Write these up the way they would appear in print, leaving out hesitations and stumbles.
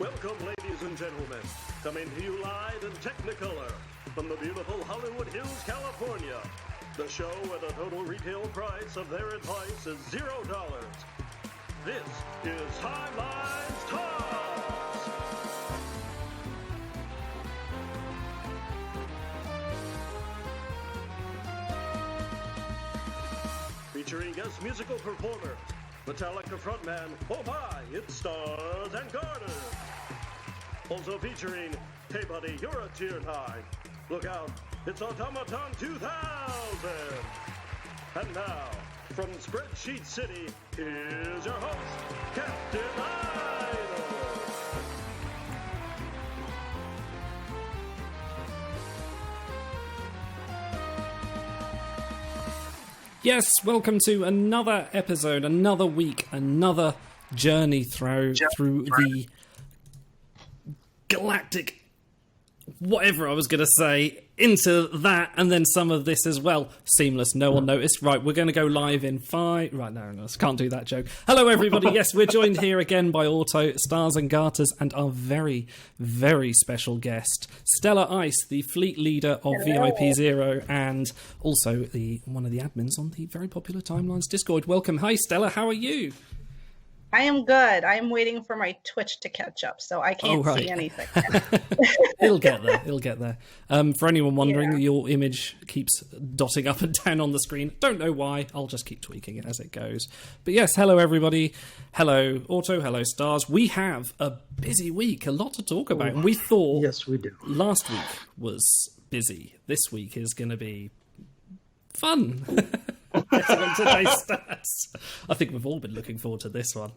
Welcome, ladies and gentlemen. Coming to you live in Technicolor from the beautiful Hollywood Hills, California. The show where the total retail price of their advice is $0. This is Highlights Toss. Featuring guest musical performers, Metallica frontman, oh my, it's Stars and Garters. Also featuring, hey buddy, you're a tier 9. Look out, it's Automaton 2000. And now, from Spreadsheet City, here's your host, Captain Idol. Yes, welcome to another episode, another week, another journey through the galactic whatever I was going to say, into that, and then some of this as well. Seamless, no one noticed. Right, we're going to go live in 5... Right, no, I can't do that joke. Hello, everybody. Yes, we're joined here again by Auto, Stars and Garters, and our very, very special guest, Stella Ice, the fleet leader of VIP Zero, and also one of the admins on the very popular Timelines Discord. Welcome. Hi, Stella. How are you? I am good. I'm waiting for my Twitch to catch up, so I can't see anything. It'll get there. For anyone wondering, your image keeps dotting up and down on the screen. Don't know why. I'll just keep tweaking it as it goes. But yes, hello everybody. Hello Auto, hello Stars. We have a busy week, a lot to talk about. And we thought we do. Last week was busy. This week is going to be fun. Getting on today's stats. I think we've all been looking forward to this one.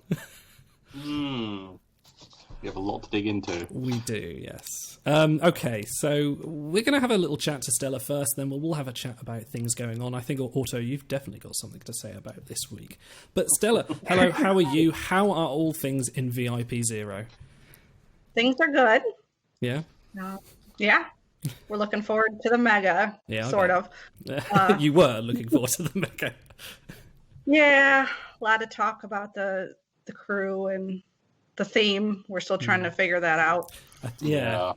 We have a lot to dig into. We do, yes. Okay, so we're going to have a little chat to Stella first, then we'll have a chat about things going on. I think, Auto, you've definitely got something to say about this week. But Stella, hello, how are you? How are all things in VIP Zero? Things are good. Yeah? Yeah. We're looking forward to the mega, sort of. You were looking forward to the mega. Yeah, a lot of talk about the crew and the theme. We're still trying to figure that out. Yeah.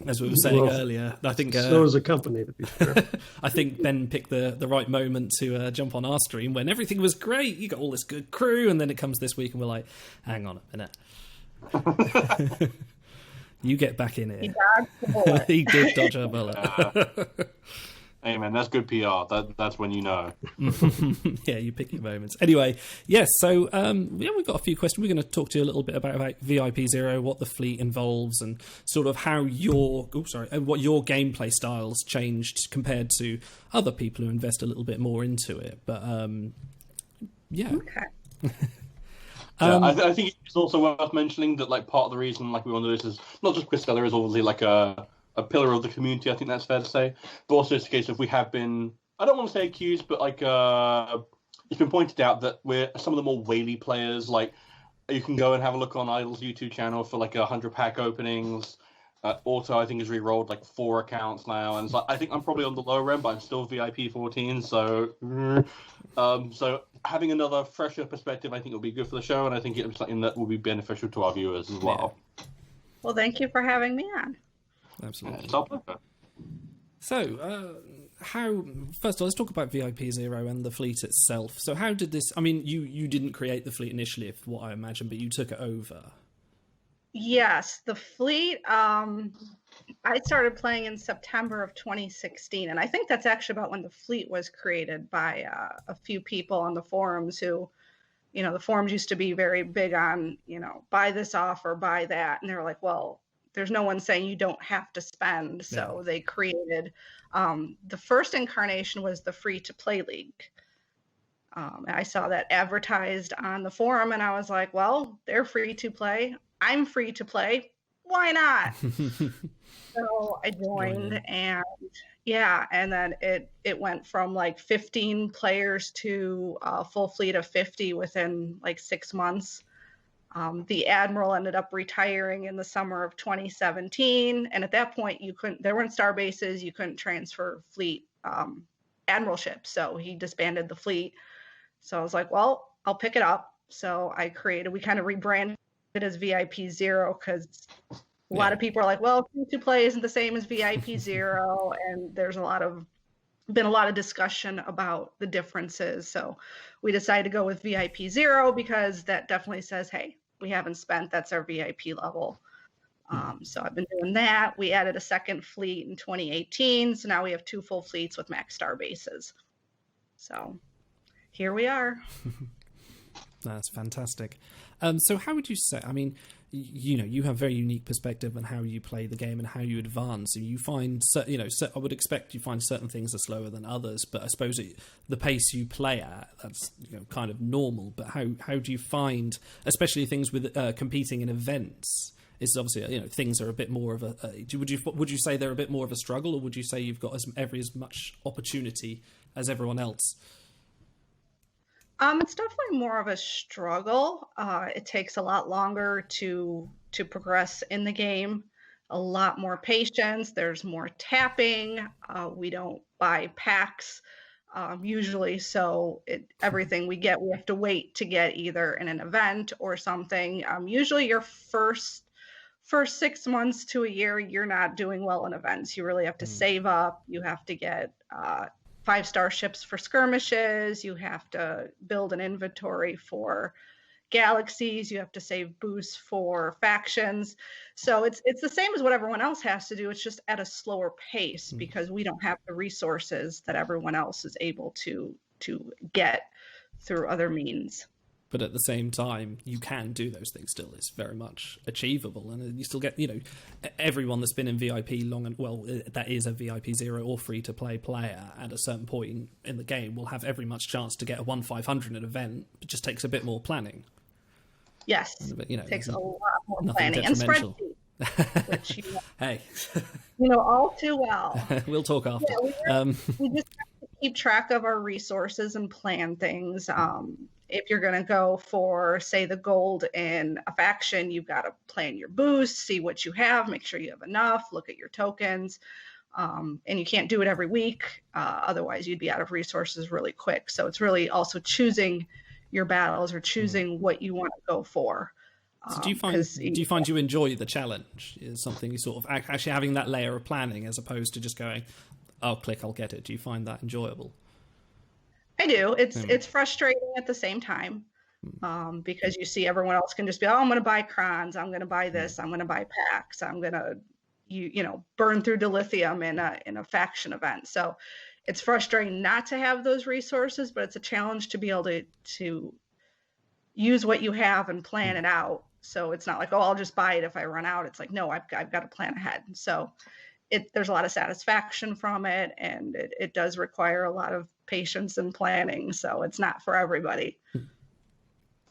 As we were saying earlier, I think... so is a company, to be fair. I think Ben picked the right moment to jump on our stream when everything was great. You got all this good crew, and then it comes this week and we're like, hang on a minute. You get back in here. He dodged the bullet. He did dodge a bullet. Hey man, that's good PR. That's when you know. Yeah, you pick your moments. Anyway, yes, so we've got a few questions. We're going to talk to you a little bit about VIP Zero, what the fleet involves, and sort of how what your gameplay styles changed compared to other people who invest a little bit more into it. But yeah. Okay. I think it's also worth mentioning that like part of the reason like we want to do this is not just because Stella is obviously like a pillar of the community. I think that's fair to say, but also it's a case of we have been, I don't want to say accused, but like it's been pointed out that we're some of the more whaley players. Like you can go and have a look on Idol's YouTube channel for like 100 pack openings. Auto, I think, has re-rolled like 4 accounts now, and so I think I'm probably on the lower end, but I'm still VIP 14. So, so having another fresher perspective, I think will be good for the show, and I think it's something that will be beneficial to our viewers as well. Well, thank you for having me on. Absolutely. It's our pleasure. So, first of all, let's talk about VIP Zero and the fleet itself. So, how did this? I mean, you didn't create the fleet initially, if what I imagine, but you took it over. Yes, the fleet, I started playing in September of 2016, and I think that's actually about when the fleet was created by a few people on the forums who, the forums used to be very big on, buy this offer, buy that, and they were like, well, there's no one saying you don't have to spend, so they created, the first incarnation was the free-to-play league. And I saw that advertised on the forum, and I was like, well, they're free to play. I'm free to play. Why not? So I joined, and and then it went from like 15 players to a full fleet of 50 within like 6 months. The admiral ended up retiring in the summer of 2017, and at that point there weren't star bases, you couldn't transfer fleet admiralship, so he disbanded the fleet. So I was like, well, I'll pick it up. So we kind of rebranded it as VIP 0 because a lot of people are like, well, free to play isn't the same as VIP 0, and there's been a lot of discussion about the differences. So we decided to go with VIP 0 because that definitely says, hey, we haven't spent, that's our VIP level. So I've been doing that. We added a second fleet in 2018. So now we have 2 full fleets with max star bases. So here we are. That's fantastic. So how would you say, I mean, you have a very unique perspective on how you play the game and how you advance. And you find, I would expect you find certain things are slower than others, but I suppose the pace you play at, that's kind of normal. But how do you find, especially things with competing in events? Is obviously things are a bit more of a. Would you say they're a bit more of a struggle, or would you say you've got as much opportunity as everyone else? It's definitely more of a struggle. It takes a lot longer to progress in the game, a lot more patience. There's more tapping. We don't buy packs usually, so everything we get, we have to wait to get either in an event or something. Usually your first 6 months to a year, you're not doing well in events. You really have to save up. You have to get 5-star ships for skirmishes. You have to build an inventory for galaxies. You have to save boosts for factions. So it's the same as what everyone else has to do. It's just at a slower pace because we don't have the resources that everyone else is able to get through other means. But at the same time, you can do those things still. It's very much achievable. And you still get, everyone that's been in VIP long and well, that is a VIP 0 or free-to-play player at a certain point in the game will have every much chance to get a 1/500 at an event. It just takes a bit more planning. Yes, it takes a lot more planning. And spreadsheets, which hey. all too well. We'll talk after. Yeah, we just have to keep track of our resources and plan things. If you're going to go for, say, the gold in a faction, you've got to plan your boosts, see what you have, make sure you have enough, look at your tokens. And you can't do it every week. Otherwise, you'd be out of resources really quick. So it's really also choosing your battles or choosing what you want to go for. So do you find you enjoy the challenge? Is something you sort of actually having that layer of planning as opposed to just going, I'll click, I'll get it. Do you find that enjoyable? I do. It's frustrating at the same time because you see everyone else can just be, I'm going to buy crons, I'm going to buy this, I'm going to buy packs, I'm going to burn through dilithium in a faction event. So it's frustrating not to have those resources, but it's a challenge to be able to use what you have and plan it out. So it's not like, I'll just buy it if I run out. It's like, no, I've got to plan ahead. So there's a lot of satisfaction from it, and it does require a lot of patience and planning. So it's not for everybody.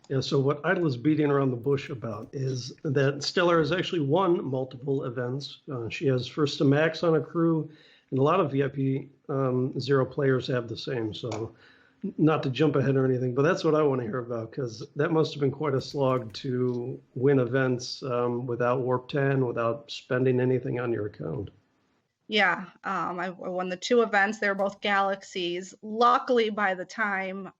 Yeah, so what Idle is beating around the bush about is that Stellar has actually won multiple events. She has first to max on a crew, and a lot of VIP 0 players have the same. So not to jump ahead or anything, but that's what I want to hear about, because that must have been quite a slog to win events without Warp 10, without spending anything on your account. Yeah, I won the 2 events. They were both galaxies. Luckily, by the time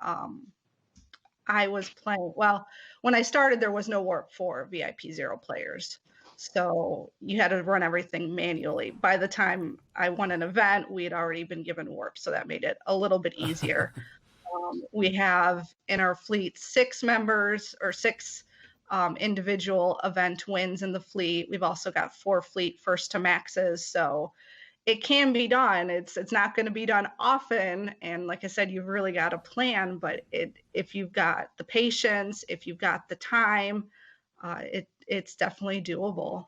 I was playing, well, when I started, there was no Warp 4 VIP 0 players. So you had to run everything manually. By the time I won an event, we had already been given Warp, so that made it a little bit easier. We have in our fleet 6 members or 6 individual event wins in the fleet. We've also got 4 fleet first to maxes. So it can be done. It's not going to be done often. And like I said, you've really got a plan, but if you've got the patience, if you've got the time, it's definitely doable.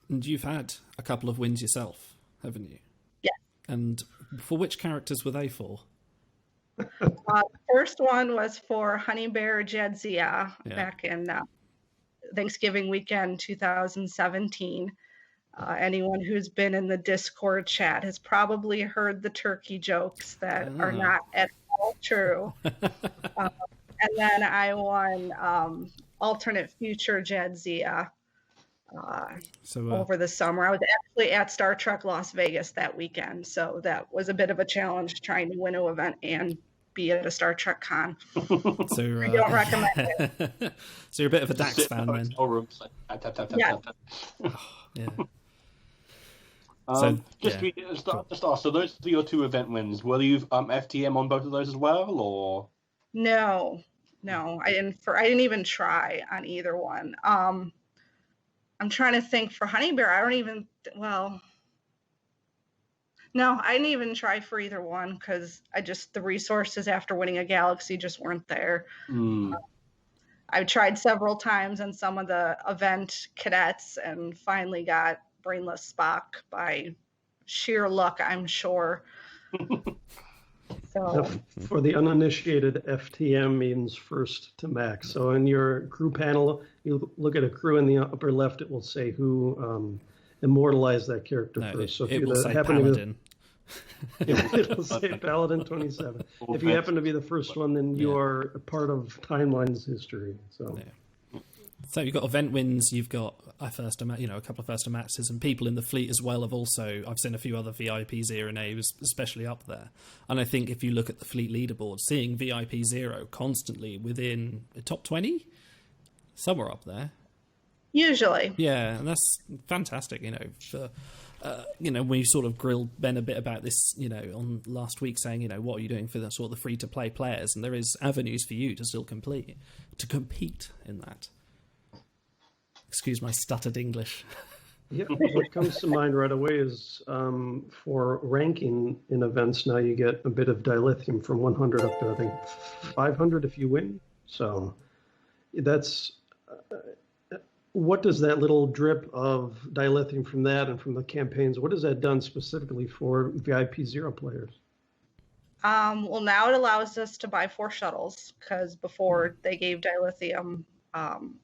And you've had a couple of wins yourself, haven't you? Yeah. And for which characters were they for? First one was for Honey Bear Jadzia back in Thanksgiving weekend 2017. Anyone who's been in the Discord chat has probably heard the turkey jokes that are not at all true. And then I won alternate future Jadzia over the summer. I was actually at Star Trek Las Vegas that weekend, so that was a bit of a challenge trying to win an event and be at a Star Trek con. So I don't recommend it. So you're a bit of a Dax fan then. Yeah. Yeah. Just ask. So those are your 2 event wins. Were you FTM on both of those as well, or? No, I didn't even try on either one. I'm trying to think for Honey Bear. No, I didn't even try for either one because the resources after winning a galaxy just weren't there. I've tried several times on some of the event cadets and finally got Brainless Spock by sheer luck, I'm sure. So for the uninitiated, FTM means first to max. So in your crew panel, you look at a crew in the upper left, it will say who immortalized that character first. So if it you will say happen Paladin. It'll say Paladin 27. If you happen to be the first one, then you are a part of Timeline's history. So. Yeah. So you've got event wins, you've got a couple of first matches, and people in the fleet as well have also. I've seen a few other VIP 0 names, especially up there. And I think if you look at the fleet leaderboard, seeing VIP 0 constantly within the top 20, somewhere up there. Usually. Yeah, and that's fantastic. We sort of grilled Ben a bit about this, on last week, saying, what are you doing for the sort of the free-to-play players? And there is avenues for you to still compete in that. Excuse my stuttered English. Yeah, what comes to mind right away is for ranking in events, now you get a bit of dilithium from 100 up to, I think, 500 if you win. So that's... what does that little drip of dilithium from that and from the campaigns, what has that done specifically for VIP 0 players? Well, now it allows us to buy 4 shuttles because before they gave dilithium,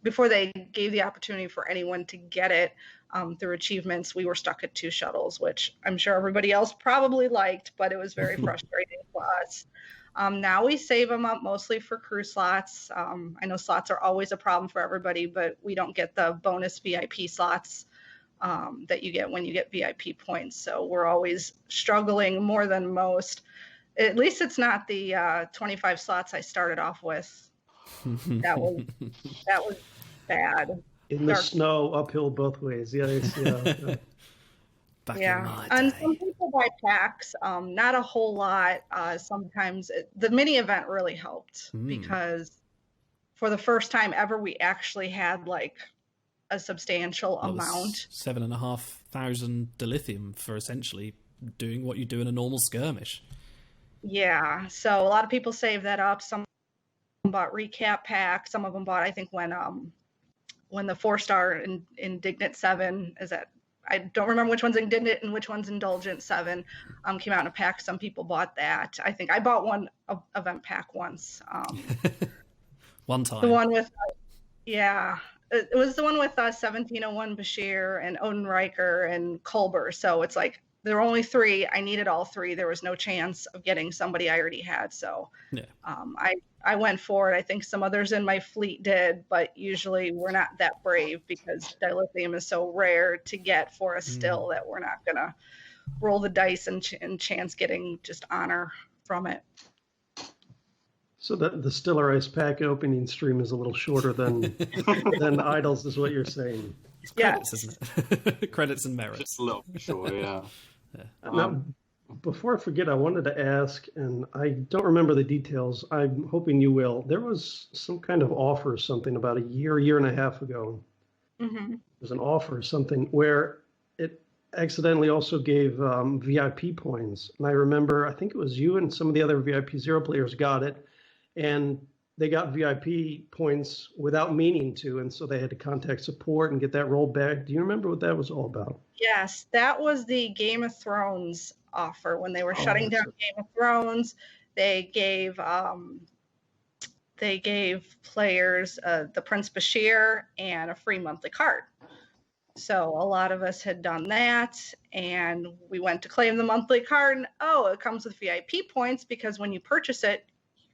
before they gave the opportunity for anyone to get it through achievements, we were stuck at 2 shuttles, which I'm sure everybody else probably liked, but it was very frustrating for us. Now we save them up mostly for crew slots. I know slots are always a problem for everybody, but we don't get the bonus VIP slots that you get when you get VIP points. So we're always struggling more than most. At least it's not the 25 slots I started off with. That was bad. In the snow, uphill both ways. Yeah. And some people buy packs, not a whole lot. Sometimes the mini event really helped because for the first time ever, we actually had like a substantial amount. 7,500 dilithium for essentially doing what you do in a normal skirmish. Yeah. So a lot of people save that up. Some bought recap packs. Some of them bought, I think, when the 4-star Indignant 7 is at. I don't remember which one's Indignant and which one's Indulgent 7 came out in a pack. Some people bought that. I think I bought one event pack once. One time. The one with, it was the one with 1701 Bashir and Odin Riker and Culber. So it's like there were only 3. I needed all 3. There was no chance of getting somebody I already had. So I went for it. I think some others in my fleet did, but usually we're not that brave because dilithium is so rare to get for us still that we're not going to roll the dice and chance getting just honor from it. So the Stiller Ice pack opening stream is a little shorter than Idols, is what you're saying. Credits, isn't it? Credits and merits. Just a little short, yeah. Now, before I forget, I wanted to ask, and I don't remember the details. I'm hoping you will. There was some kind of offer or something about a year and a half ago. Mm-hmm. There's an offer or something where it accidentally also gave VIP points. And I remember, I think it was you and some of the other VIP 0 players got it, and they got VIP points without meaning to, and so they had to contact support and get that rolled back. Do you remember what that was all about? Yes, that was the Game of Thrones offer. When they were shutting down Game of Thrones, they gave players the Prince Bashir and a free monthly card. So a lot of us had done that, and we went to claim the monthly card, and it comes with VIP points because when you purchase it,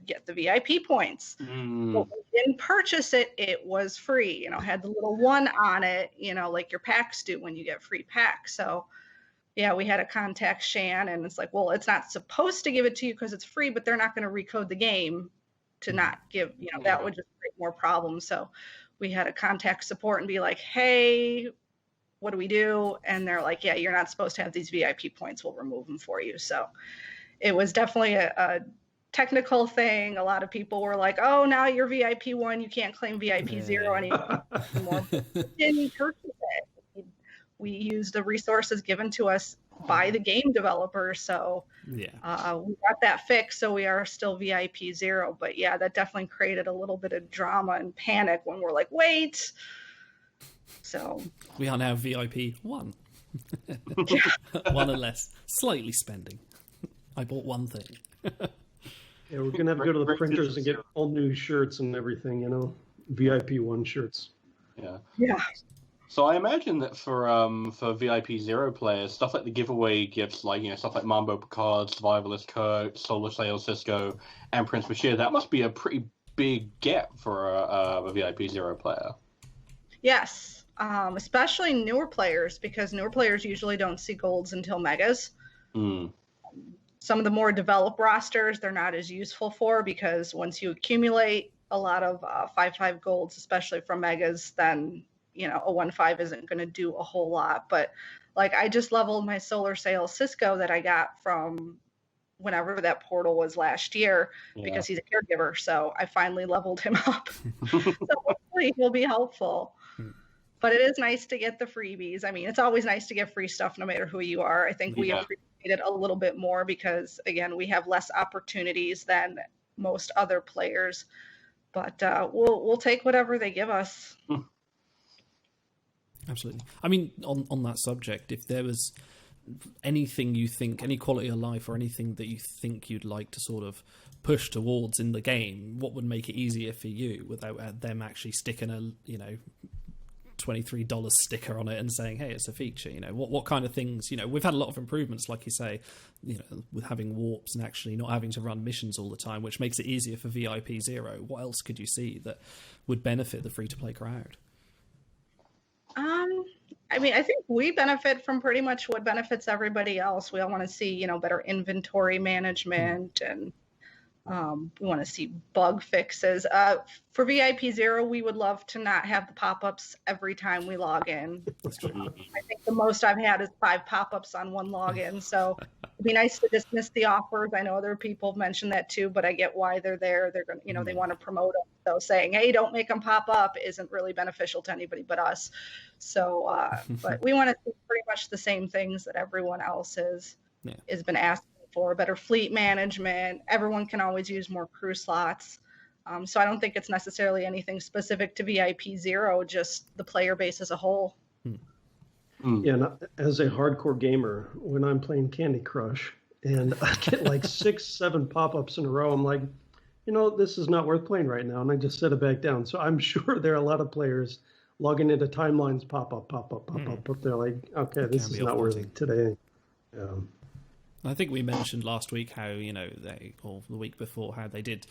get the VIP points. But when you didn't purchase it, it was free. Had the little 1 on it, like your packs do when you get free packs. So yeah, we had to contact Shan, and it's like, well, it's not supposed to give it to you because it's free, but they're not going to recode the game to not give, that would just create more problems. So we had to contact support and be like, hey, what do we do? And they're like, yeah, you're not supposed to have these VIP points. We'll remove them for you. So it was definitely a technical thing. A lot of people were like, oh, now you're VIP 1, you can't claim VIP 0 anymore. We didn't purchase it. We used the resources given to us by the game developer. So we got that fixed. So we are still VIP 0. But yeah, that definitely created a little bit of drama and panic when we're like, wait. So we are now VIP 1. 1 or less. Slightly spending. I bought one thing. Yeah, we're going to have to go to the printers and get all new shirts and everything, VIP 1 shirts. Yeah. Yeah. So I imagine that for VIP 0 players, stuff like the giveaway gifts, like stuff like Mambo Picard, Survivalist Kurt, Solar Sail Cisco, and Prince Bashir, that must be a pretty big get for a VIP 0 player. Yes, especially newer players, because newer players usually don't see golds until megas. Some of the more developed rosters, they're not as useful for, because once you accumulate a lot of 5/5 golds, especially from megas, then a 1/5 isn't going to do a whole lot. But like, I just leveled my Solar Sail Cisco that I got from whenever that portal was last year, because he's a caregiver. So I finally leveled him up. So hopefully he'll be helpful. But it is nice to get the freebies. I mean, it's always nice to get free stuff no matter who you are. I think we appreciate it a little bit more because, again, we have less opportunities than most other players. But we'll take whatever they give us. Absolutely. I mean, on that subject, if there was anything you think, any quality of life or anything that you think you'd like to sort of push towards in the game, what would make it easier for you without them actually sticking a, $23 sticker on it and saying, hey, it's a feature? What kind of things? We've had a lot of improvements, like you say, with having warps and actually not having to run missions all the time, which makes it easier for VIP 0. What else could you see that would benefit the free-to-play crowd? I mean, I think we benefit from pretty much what benefits everybody else. We all want to see, better inventory management, and we want to see bug fixes. For VIP 0, we would love to not have the pop-ups every time we log in. I think the most I've had is 5 pop-ups on one login. So it'd be nice to dismiss the offers. I know other people have mentioned that too, but I get why they're there. They're going to, they want to promote them. So saying, hey, don't make them pop up isn't really beneficial to anybody but us. So, but we want to see pretty much the same things that everyone else has been asking for. Better fleet management. Everyone can always use more crew slots. So I don't think it's necessarily anything specific to VIP 0, just the player base as a whole. Yeah, and as a hardcore gamer, when I'm playing Candy Crush and I get like 6, 7 pop-ups in a row, I'm like, this is not worth playing right now, and I just set it back down. So I'm sure there are a lot of players logging into timelines, pop up, but they're like, okay, this is not worth it today. I think we mentioned last week how, or the week before, how they did,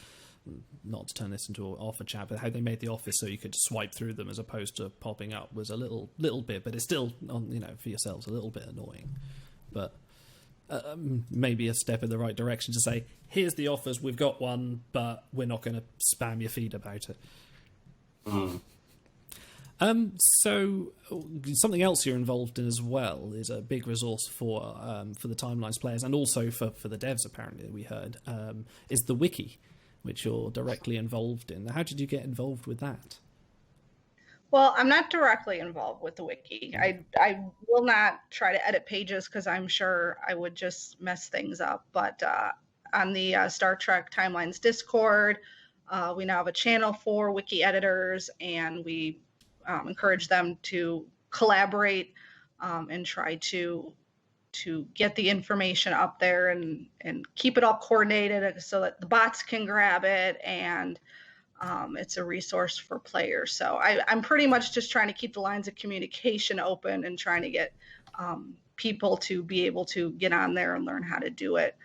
not to turn this into an offer chat, but how they made the offers so you could swipe through them as opposed to popping up was a little bit, but it's still, for yourselves, a little bit annoying. But maybe a step in the right direction to say, here's the offers, we've got one, but we're not going to spam your feed about it. So something else you're involved in as well is a big resource for the Timelines players, and also for the devs, apparently, we heard, is the wiki, which you're directly involved in. How did you get involved with that? Well, I'm not directly involved with the wiki. I will not try to edit pages because I'm sure I would just mess things up. But on the Star Trek Timelines Discord, we now have a channel for wiki editors, and we encourage them to collaborate and try to get the information up there and keep it all coordinated so that the bots can grab it, and it's a resource for players. So I'm pretty much just trying to keep the lines of communication open and trying to get people to be able to get on there and learn how to do it.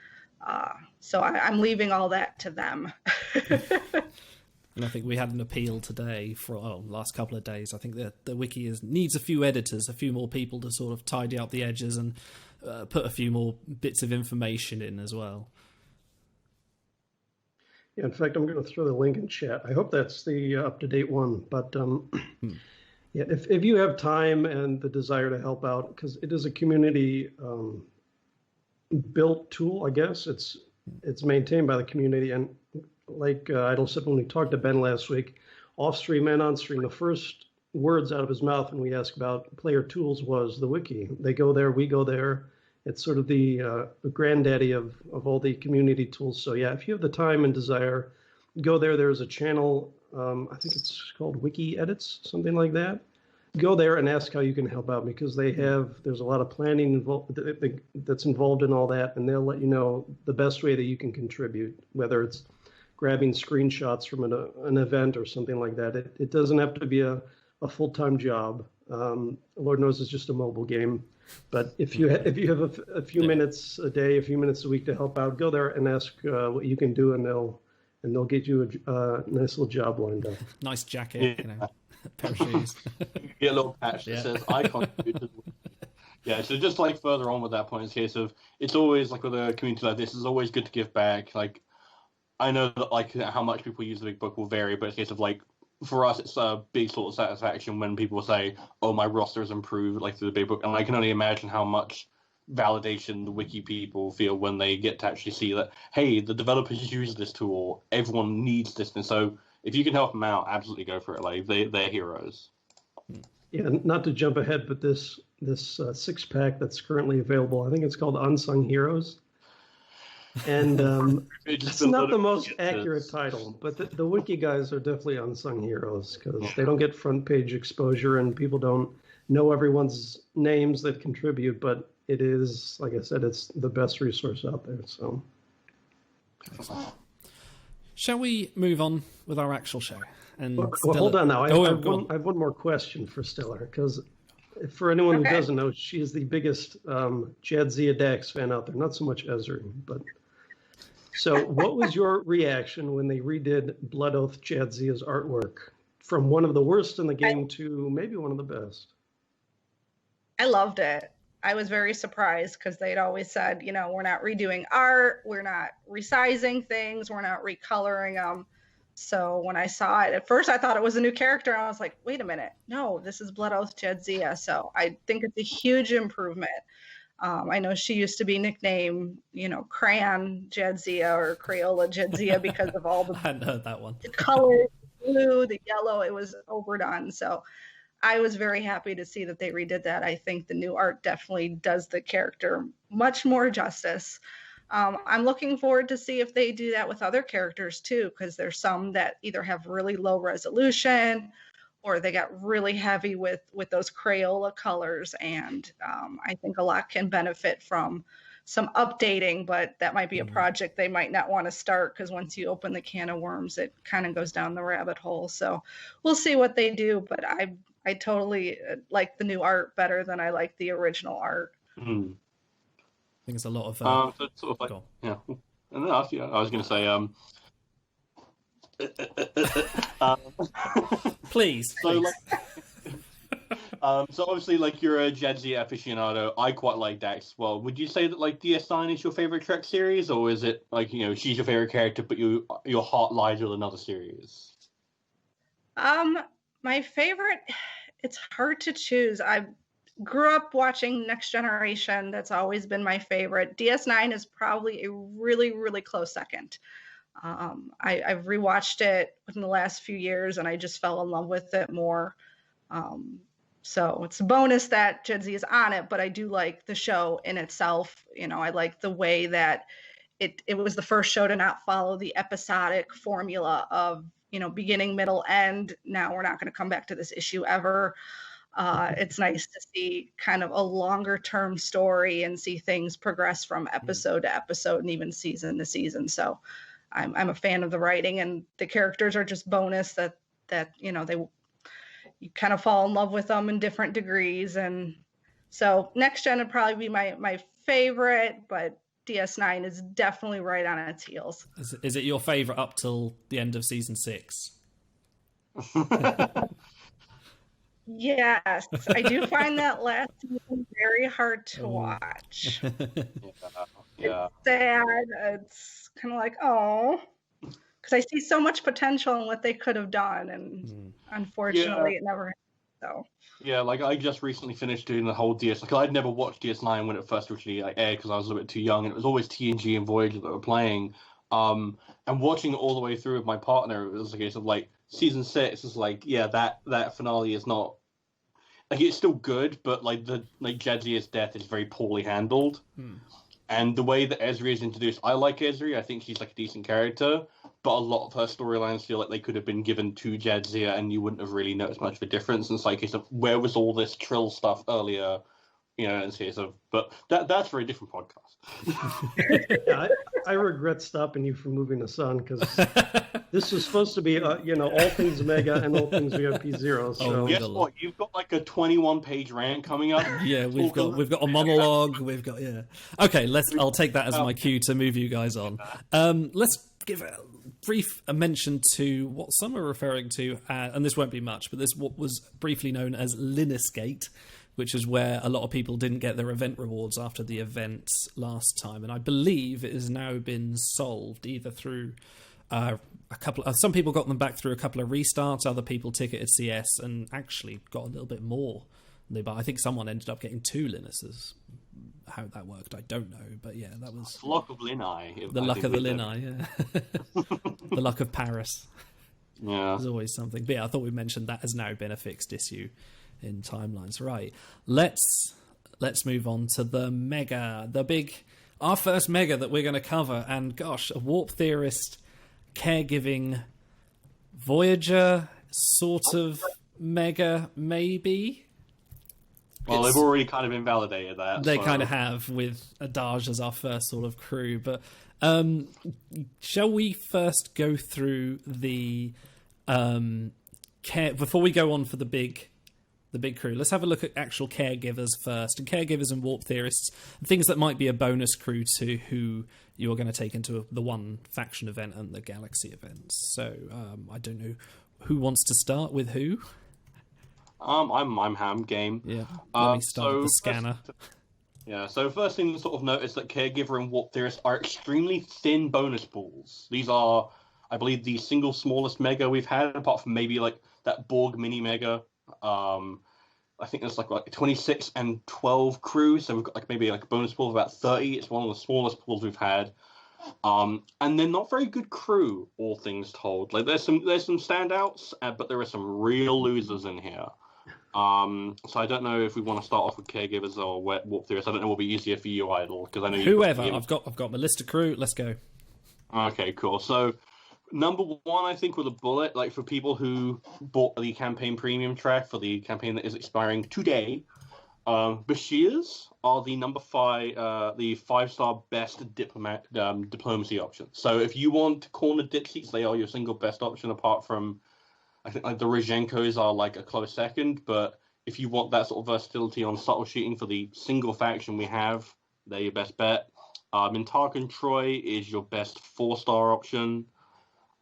So I'm leaving all that to them. And I think we had an appeal today for last couple of days. I think that the wiki needs a few editors, a few more people to sort of tidy up the edges and put a few more bits of information in as well. Yeah, in fact, I'm going to throw the link in chat. I hope that's the up-to-date one. But yeah, if you have time and the desire to help out, because it is a community built tool, I guess. It's maintained by the community. And like Idle said when we talked to Ben last week, off-stream and on-stream, the first words out of his mouth when we asked about player tools was the wiki. They go there, we go there. It's sort of the granddaddy of all the community tools. So yeah, if you have the time and desire, go there. There's a channel, I think it's called Wiki Edits, something like that. Go there and ask how you can help out, because there's a lot of planning that's involved in all that, and they'll let you know the best way that you can contribute, whether it's grabbing screenshots from an event or something like that. It doesn't have to be a full-time job. Lord knows it's just a mobile game. But if you have a few minutes a day, a few minutes a week to help out, go there and ask what you can do, and they'll get you a nice little job lined up. Nice jacket, pair of shoes. You get a little patch that says "I contributed." Yeah, so just like further on with that point, it's a case of it's always like with a community like this, it's always good to give back. Like I know that like how much people use the big book will vary, but it's a case of like, for us, it's a big sort of satisfaction when people say, "Oh, my roster has improved," like through the big book, and I can only imagine how much validation the wiki people feel when they get to actually see that, hey, the developers use this tool, everyone needs this, and so if you can help them out, absolutely go for it. Like they're heroes. Yeah, not to jump ahead, but this 6-pack that's currently available, I think it's called Unsung Heroes. And it's not the most accurate title, but the wiki guys are definitely unsung heroes, because they don't get front page exposure and people don't know everyone's names that contribute, but it is, like I said, it's the best resource out there. So, shall we move on with our actual show? And well, hold on now. I have one more question for Stellar, because for anyone who doesn't know, she is the biggest Jadzia Dax fan out there. Not so much Ezra, but... So what was your reaction when they redid Blood Oath Jadzia's artwork from one of the worst in the game to maybe one of the best? I loved it. I was very surprised, because they'd always said, we're not redoing art, we're not resizing things, we're not recoloring them. So when I saw it, at first I thought it was a new character, and I was like, wait a minute, no, this is Blood Oath Jadzia. So I think it's a huge improvement. I know she used to be nicknamed, Crayon Jadzia or Crayola Jadzia because of all the I hadn't heard that one. The colors, the blue, the yellow, it was overdone. So I was very happy to see that they redid that. I think the new art definitely does the character much more justice. I'm looking forward to see if they do that with other characters too, because there's some that either have really low resolution or they got really heavy with those Crayola colors. And I think a lot can benefit from some updating, but that might be a project they might not want to start, because once you open the can of worms, it kind of goes down the rabbit hole. So we'll see what they do, but I totally like the new art better than I like the original art. I think it's a lot of... so sort of like, yeah. I was going to say... Please. So, so obviously, like, you're a Jadzia aficionado. I quite like Dax as well. Would you say that like DS9 is your favorite Trek series, or is it like she's your favorite character, but your heart lies with another series? My favorite, it's hard to choose. I grew up watching Next Generation. That's always been my favorite. DS9 is probably a really, really close second. I've rewatched it in the last few years, and I just fell in love with it more. So it's a bonus that Jadzia is on it, but I do like the show in itself. I like the way that it was the first show to not follow the episodic formula of, beginning, middle, end. Now we're not going to come back to this issue ever. It's nice to see kind of a longer term story and see things progress from episode to episode and even season to season. So I'm a fan of the writing, and the characters are just bonus that you kind of fall in love with them in different degrees. And so Next Gen would probably be my favorite, but DS9 is definitely right on its heels. Is it your favorite up till the end of season 6? Yes, I do find that last season very hard to Oh. watch. Yeah. It's sad. It's kind of like, oh, because I see so much potential in what they could have done, and unfortunately, it never happened. So. Yeah, like I just recently finished doing the whole DS. Like I'd never watched DS9 when it first originally aired because I was a little bit too young, and it was always TNG and Voyager that were playing. And watching it all the way through with my partner, it was a case of like season 6 is like, yeah, that finale is not like it's still good, but like Jadzia's death is very poorly handled. And the way that Ezri is introduced, I like Ezri. I think she's like a decent character, but a lot of her storylines feel like they could have been given to Jadzia, and you wouldn't have really noticed much of a difference. And it's like, where was all this Trill stuff earlier? You know, and so, but that's for a different podcast. Yeah, I regret stopping you from moving us on because this was supposed to be, all things Mega and all things VIP Zero. So guess what? You've got like a 21-page rant coming up. Yeah, we've got a monologue. Okay, I'll take that as my cue to move you guys on. Let's give a brief mention to what some are referring to, and this won't be much, but this what was briefly known as Linusgate, which is where a lot of people didn't get their event rewards after the event last time. And I believe it has now been solved either through some people got them back through a couple of restarts, other people ticketed CS and actually got a little bit more. But I think someone ended up getting 2 Linuses. How that worked, I don't know. But yeah, that was... The luck of Linai. The luck of the Linai, yeah. The luck of Paris. Yeah. There's always something. But yeah, I thought we mentioned that has now been a fixed issue in timelines. Right, let's move on to the Mega, our first Mega that we're going to cover. And gosh, a Warp Theorist caregiving Voyager sort of Mega, maybe. Well, they've already kind of invalidated that. They kind of have, with Adaj as our first sort of crew. But shall we first go through the before we go on for the big crew? Let's have a look at actual caregivers first, and caregivers and Warp Theorists, things that might be a bonus crew to who you're going to take into the one faction event and the Galaxy events. So I don't know who wants to start with who. I'm ham game. Yeah, let me start with the scanner. So first thing to sort of notice that Caregiver and Warp Theorist are extremely thin bonus pools. These are, I believe, the single smallest Mega we've had, apart from maybe like that Borg mini Mega. I think there's like 26 and 12 crews, so we've got like maybe like a bonus pool of about 30. It's one of the smallest pools we've had. And they're not very good crew, all things told. Like there's some standouts, but there are some real losers in here. So I don't know if we want to start off with caregivers or Warp Theorists. I don't know what will be easier for you, Idol, because I know whoever. I've got my list of crew. Let's go. Okay, cool. So number 1, I think, with a bullet, like for people who bought the campaign premium track for the campaign that is expiring today, Bashirs are the number 5, the 5-star best diplomacy option. So if you want corner dip seats, they are your single best option, apart from, I think, like the Rozhenkos are like a close second. But if you want that sort of versatility on subtle shooting for the single faction we have, they're your best bet. Mintark Troy is your best 4-star option.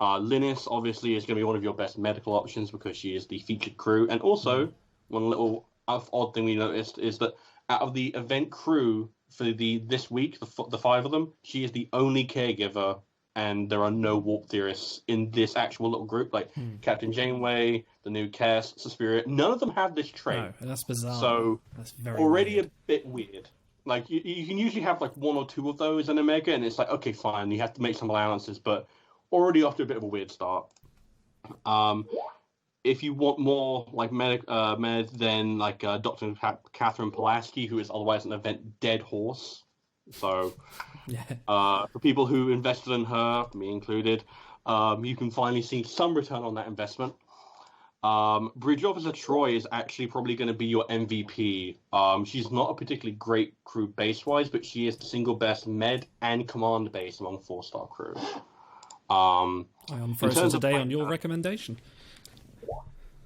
Linus, obviously, is going to be one of your best medical options because she is the featured crew. And also, one little odd thing we noticed is that out of the event crew for this week, the 5 of them, she is the only caregiver, and there are no Warp Theorists in this actual little group. Like Captain Janeway, the new Cass, Suspiria, none of them have this trait. No, that's bizarre. So that's very already weird. A bit weird. Like you can usually have like 1 or 2 of those in a Mega, and it's like, okay, fine, you have to make some allowances, but already off to a bit of a weird start. If you want more like med, then like Dr. Catherine Pulaski, who is otherwise an event dead horse. So for people who invested in her, me included, you can finally see some return on that investment. Bridge Officer Troy is actually probably going to be your MVP. She's not a particularly great crew base-wise, but she is the single best med and command base among 4-star crew. I am frozen today on your recommendation.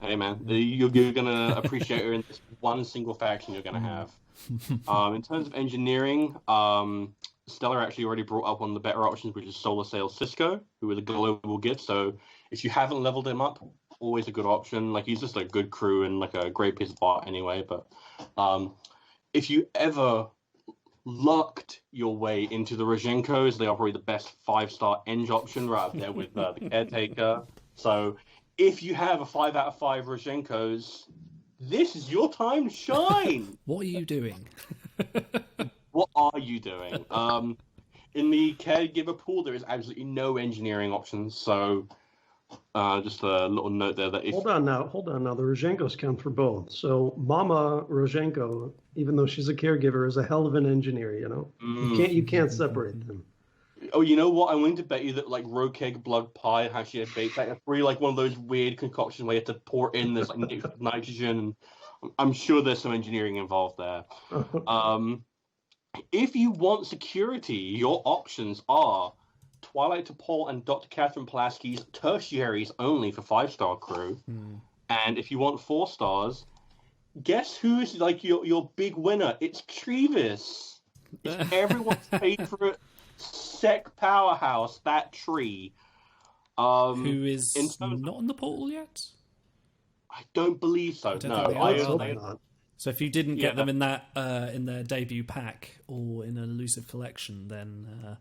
Hey man, you're going to appreciate her in this one single faction you're going to have. In terms of engineering, Stellar actually already brought up one of the better options, which is Solar Sail Cisco, who is a global gift. So if you haven't leveled him up, always a good option. Like, he's just a good crew and like a great piece of art anyway. But if you ever lucked your way into the Rozhenkos, they are probably the best 5-star Eng option right up there with the Caretaker. So if you have a 5 out of 5 Rozhenkos, this is your time to shine. What are you doing? What are you doing? In the Caregiver pool, there is absolutely no engineering options. So just a little note there that if... Hold on now. The Rozhenkos count for both. So Mama Rozhenko, even though she's a caregiver, is a hell of an engineer, you know? You can't separate them. Oh, you know what? I'm willing to bet you that, like, Rokeg Blood Pie, how she had baked that, it's really like one of those weird concoctions where you have to pour in this like nitrogen. I'm sure there's some engineering involved there. If you want security, your options are Twilight T'Pol and Dr. Catherine Pulaski's tertiaries only for 5-star crew. And if you want 4 stars, guess who is like your big winner? It's Trevis. It's everyone's favorite sec powerhouse, that tree. Who is not in the portal yet? I don't believe so. No, So if you didn't get them in that in their debut pack or in an elusive collection, then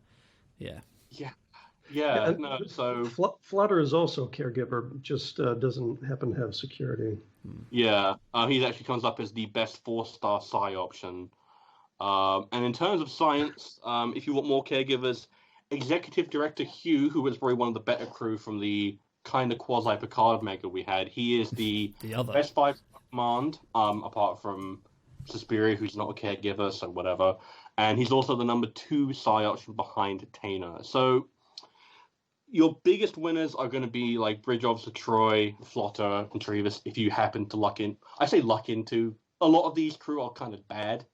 no. So Flutter is also a caregiver, just doesn't happen to have security. Yeah, he actually comes up as the best 4-star Psi option. And in terms of science, if you want more caregivers, Executive Director Hugh, who was probably one of the better crew from the kind of quasi-Picard mega we had, he is the best 5-star command, apart from Suspiria, who's not a caregiver, so whatever. And he's also the number 2 Psi option behind Taina. So your biggest winners are going to be like Bridge Officer Troy, Flotter, and Trevis, if you happen to luck in. I say luck into. A lot of these crew are kind of bad.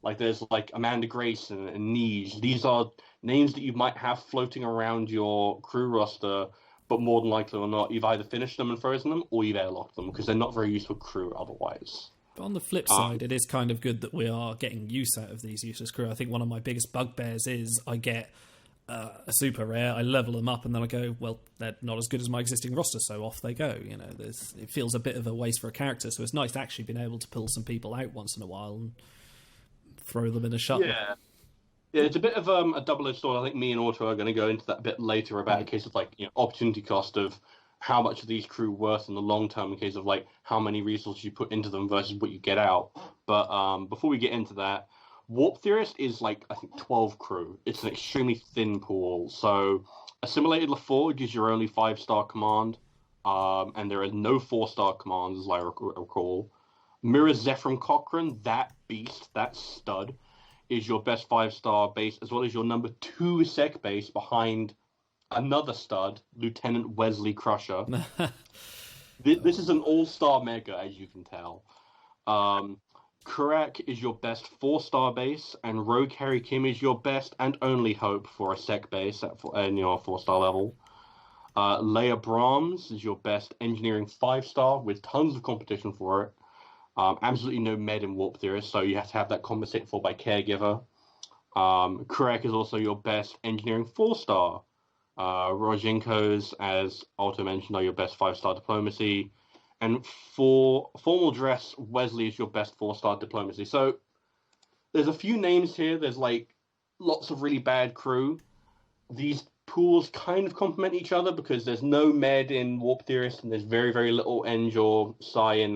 Like, there's, like, Amanda Grace and Nige. These are names that you might have floating around your crew roster, but more than likely or not, you've either finished them and frozen them, or you've airlocked them, because they're not very useful crew otherwise. But on the flip side, it is kind of good that we are getting use out of these useless crew. I think one of my biggest bugbears is I get a super rare, I level them up, and then I go, well, they're not as good as my existing roster, so off they go. You know, it feels a bit of a waste for a character, so it's nice to actually being able to pull some people out once in a while and throw them in a shuttle. Yeah, it's a bit of a double-edged sword. I think me and Otto are going to go into that a bit later about a case of, like, you know, opportunity cost of how much are these crew worth in the long term, in case of, like, how many resources you put into them versus what you get out. But before we get into that, Warp Theorist is, like, I think 12 crew. It's an extremely thin pool. So Assimilated LaForge is your only 5-star command, and there are no 4-star commands, as I recall. Mirror Zephram Cochrane, that beast, that stud, is your best 5-star base, as well as your number 2 sec base behind another stud, Lieutenant Wesley Crusher. This is an all-star mega, as you can tell. Kurak is your best 4-star base, and Rogue Harry Kim is your best and only hope for a sec base in your 4-star level. Leia Brahms is your best engineering 5-star with tons of competition for it. Absolutely no med in Warp Theorist, so you have to have that compensated for by Caregiver. Kurak is also your best engineering 4-star. Rozhenkos, as Alto mentioned, are your best 5-star diplomacy. And for formal dress, Wesley is your best 4-star diplomacy. So there's a few names here. There's, like, lots of really bad crew. These pools kind of complement each other because there's no med in Warp Theorist and there's very, very little Eng or Psi in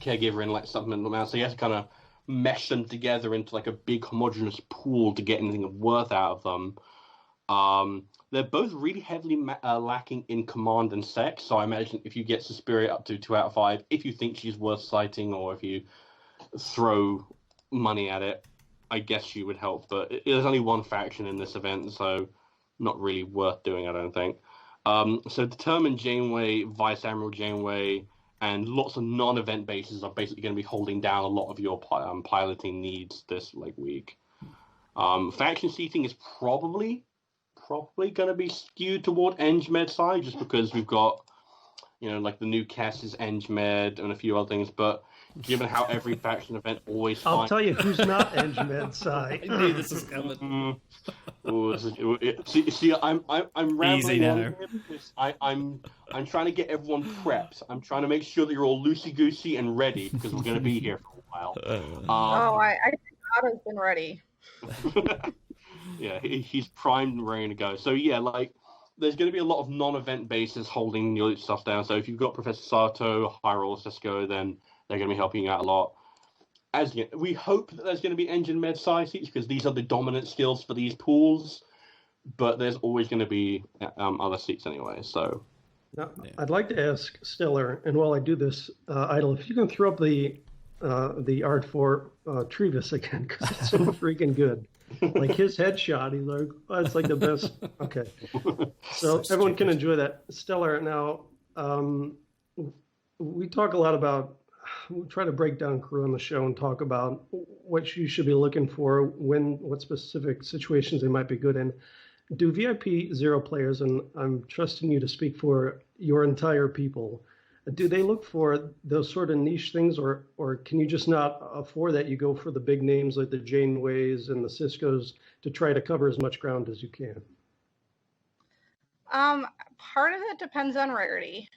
Caregiver and, like, supplemental amount. So you have to kind of mesh them together into, like, a big homogeneous pool to get anything of worth out of them. They're both really heavily lacking in command and sec, so I imagine if you get Suspiria up to 2 out of 5, if you think she's worth citing or if you throw money at it, I guess she would help. But there's only one faction in this event, so not really worth doing, I don't think. So Determined Janeway, Vice Admiral Janeway, and lots of non-event bases are basically going to be holding down a lot of your piloting needs this week. Faction seating is probably going to be skewed toward Eng Med side, just because we've got, like the new Cass's Eng Med and a few other things. But given how every faction event always. I'll tell you who's not Engine Sci. I knew this was coming. See, I'm rambling Easy now. on here because I'm trying to get everyone prepped. I'm trying to make sure that you're all loosey goosey and ready because we're going to be here for a while. I think Otto's been ready. Yeah, he's primed and ready to go. So yeah, like there's going to be a lot of non-event bases holding your stuff down. So if you've got Professor Sato, Hyrule, Cisco, then they're going to be helping you out a lot. As we hope that there's going to be engine med sci seats because these are the dominant skills for these pools. But there's always going to be other seats anyway. So now, I'd like to ask Stellar, and while I do this, Idle, if you can throw up the art for Trevis again because it's so freaking good. Like his headshot, he's like, oh, it's like the best. Okay, so everyone can enjoy that. Stellar. Now, we talk a lot about. We try to break down crew on the show and talk about what you should be looking for, what specific situations they might be good in. Do VIP 0 players, and I'm trusting you to speak for your entire people, do they look for those sort of niche things, or can you just not afford that? You go for the big names like the Janeways and the Ciscos to try to cover as much ground as you can? Part of it depends on rarity.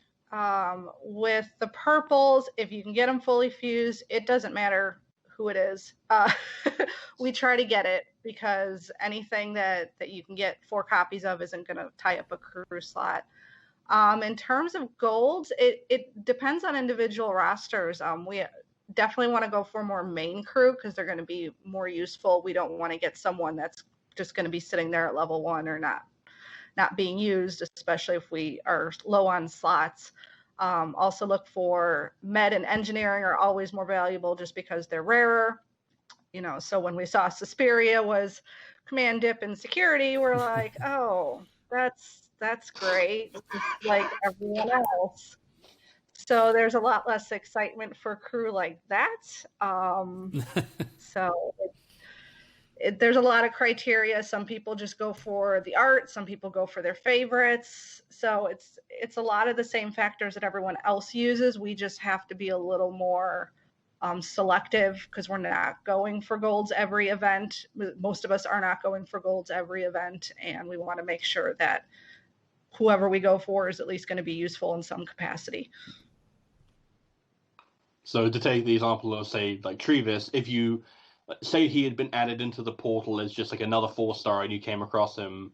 With the purples, if you can get them fully fused, it doesn't matter who it is. We try to get it because anything that you can get 4 copies of isn't going to tie up a crew slot. In terms of golds, it depends on individual rosters. We definitely want to go for more main crew because they're going to be more useful. We don't want to get someone that's just going to be sitting there at level 1 or not being used, especially if we are low on slots. Also look for med and engineering are always more valuable just because they're rarer. So when we saw Suspiria was command dip and security, we're like, oh, that's great, just like everyone else. So there's a lot less excitement for crew like that. So there's a lot of criteria. Some people just go for the art. Some people go for their favorites. So it's a lot of the same factors that everyone else uses. We just have to be a little more selective because we're not going for golds every event. Most of us are not going for golds every event, and we want to make sure that whoever we go for is at least going to be useful in some capacity. So to take the example of, say, like Trevis, if you say he had been added into the portal as just like another 4-star and you came across him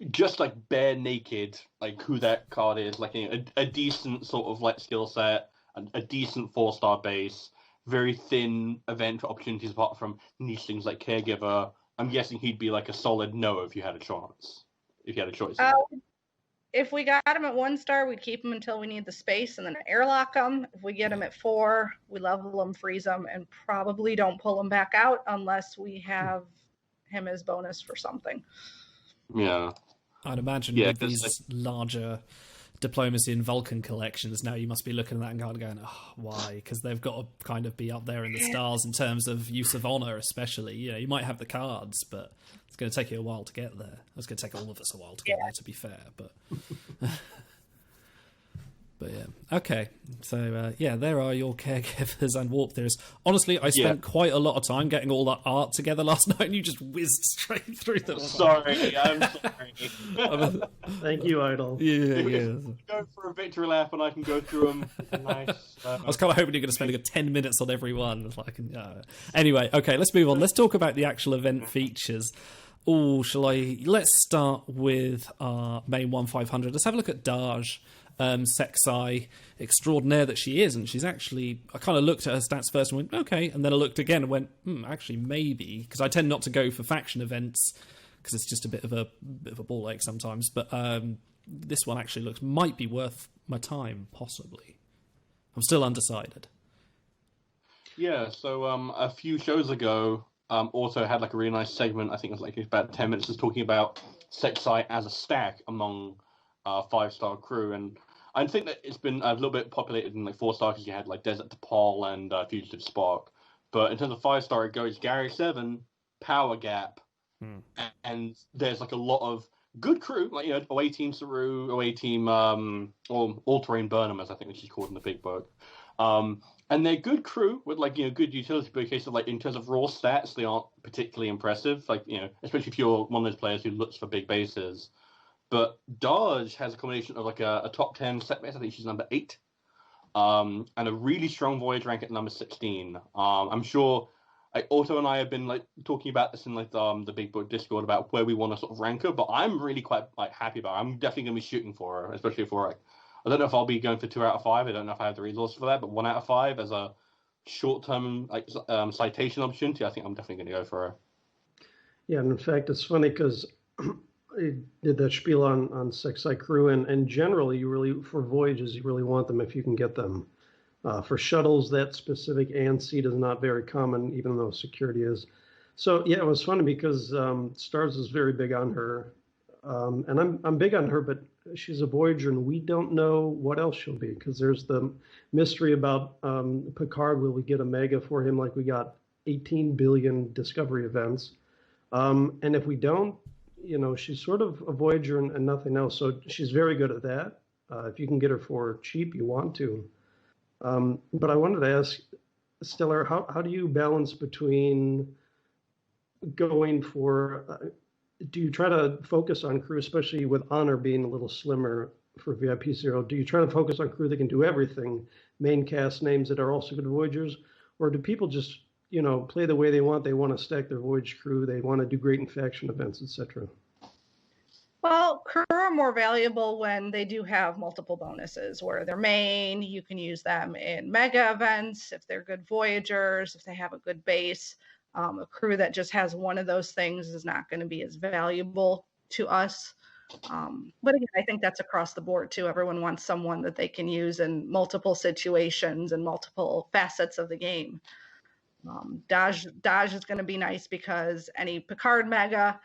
just like bare naked, like who that card is, like a decent sort of like skill set, a decent 4-star base, very thin event opportunities apart from niche things like caregiver, I'm guessing he'd be like a solid no if you had a chance. If you had a choice. If we got him at 1-star, we'd keep him until we need the space and then airlock him. If we get him at 4, we level him, freeze him, and probably don't pull him back out unless we have him as bonus for something. Yeah. I'd imagine with these larger Diplomacy and Vulcan collections, now you must be looking at that and kind of going, oh, why? Because they've got to kind of be up there in the stars in terms of use of honor, especially. You might have the cards, but it's going to take you a while to get there. It's going to take all of us a while to get there, to be fair. But But yeah, okay. So there are your caregivers and warp theorists. Honestly, I spent quite a lot of time getting all that art together last night, and you just whizzed straight through them. Sorry, I'm sorry. Thank you, Idol. Yeah. Go for a victory lap, and I can go through them. Nice. I was kind of hoping you're going to spend a good 10 minutes on every one. Anyway, okay, let's move on. Let's talk about the actual event features. Oh, let's start with our main 1-500. Let's have a look at Daj. Sexai extraordinaire that she is, and she's actually, I kind of looked at her stats first and went okay, and then I looked again and went actually maybe, because I tend not to go for faction events because it's just a bit of a ball ache sometimes, but this one actually might be worth my time, possibly. I'm still undecided. So a few shows ago Auto had like a really nice segment, I think it was about 10 minutes, just talking about Sexai as a stack among 5-star crew, and I think that it's been a little bit populated in like 4-star because you had like Desert DePaul and Fugitive Spark, but in terms of 5-star it goes Gary 7, Power Gap, and there's like a lot of good crew, like away team Saru, away team or All Terrain Burnham, as I think she's called in the big book, And they're good crew with like good utility, but in case of like in terms of raw stats, they aren't particularly impressive. Like especially if you're one of those players who looks for big bases. But Dodge has a combination of like a top 10 set base. I think she's number 8, and a really strong voyage rank at number 16. I'm sure. Otto and I have been like talking about this in like the Big Book Discord about where we want to sort of rank her, but I'm really quite like happy about her. I'm definitely going to be shooting for her, especially for like. I don't know if I'll be going for 2 out of 5. I don't know if I have the resources for that, but 1 out of 5 as a short-term like citation opportunity, I think I'm definitely going to go for her. Yeah, and in fact, it's funny because I did that spiel on Sexi crew, and generally, you really for voyages, you really want them if you can get them. For shuttles, that specific AND seat is not very common, even though security is. So yeah, it was funny because Stars is very big on her, and I'm big on her, but she's a Voyager, and we don't know what else she'll be because there's the mystery about Picard. Will we get a Mega for him like we got 18 billion Discovery events? And if we don't, she's sort of a Voyager and nothing else. So she's very good at that. If you can get her for cheap, you want to. But I wanted to ask, Stellar, how do you balance between going for... do you try to focus on crew, especially with Honor being a little slimmer for VIP Zero? Do you try to focus on crew that can do everything, main cast names that are also good Voyagers? Or do people just, play the way they want? They want to stack their Voyage crew. They want to do great in faction events, etc. Well, crew are more valuable when they do have multiple bonuses, where they're main. You can use them in mega events if they're good Voyagers, if they have a good base. A crew that just has one of those things is not going to be as valuable to us. But again, I think that's across the board too. Everyone wants someone that they can use in multiple situations and multiple facets of the game. Dodge is going to be nice because any Picard Mega,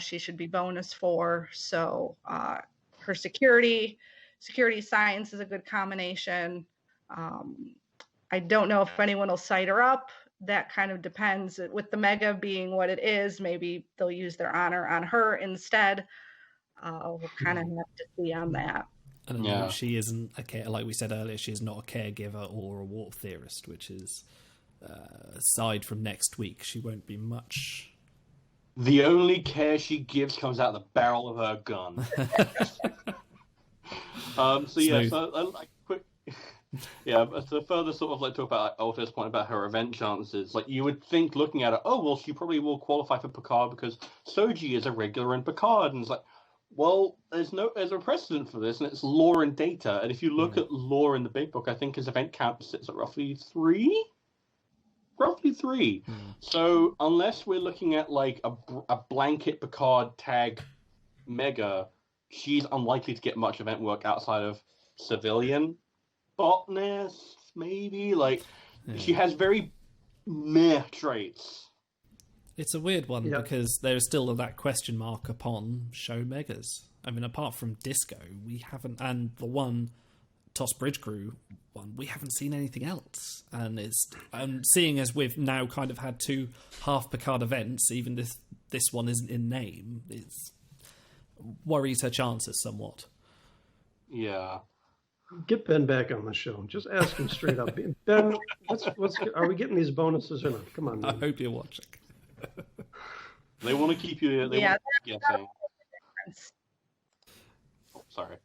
she should be bonus for. So her security science is a good combination. I don't know if anyone will cite her up. That kind of depends. With the Mega being what it is, maybe they'll use their honor on her instead. We'll kind of have to see on that. And she isn't like we said earlier, she's not a caregiver or a warp theorist, which is aside from next week, she won't be much. The only care she gives comes out of the barrel of her gun. But to further sort of like talk about Alta's point about her event chances, like you would think looking at it, oh well, she probably will qualify for Picard because Soji is a regular in Picard, and it's like, well, there's a precedent for this, and it's lore and data. And if you look at lore in the Big Book, I think his event count sits at roughly three. So unless we're looking at like a blanket Picard tag Mega, she's unlikely to get much event work outside of civilian botness, maybe. She has very meh traits. It's a weird one because there's still that question mark upon show Megas. I mean, apart from Disco, we haven't, and the one Toss Bridge Crew one, we haven't seen anything else. And seeing as we've now kind of had 2 half Picard events, even this one isn't in name, it worries her chances somewhat. Yeah. Get Ben back on the show. Just ask him straight up. Ben, are we getting these bonuses or not? Come on, man. I hope you're watching. They want to keep you. Guessing. Oh, sorry.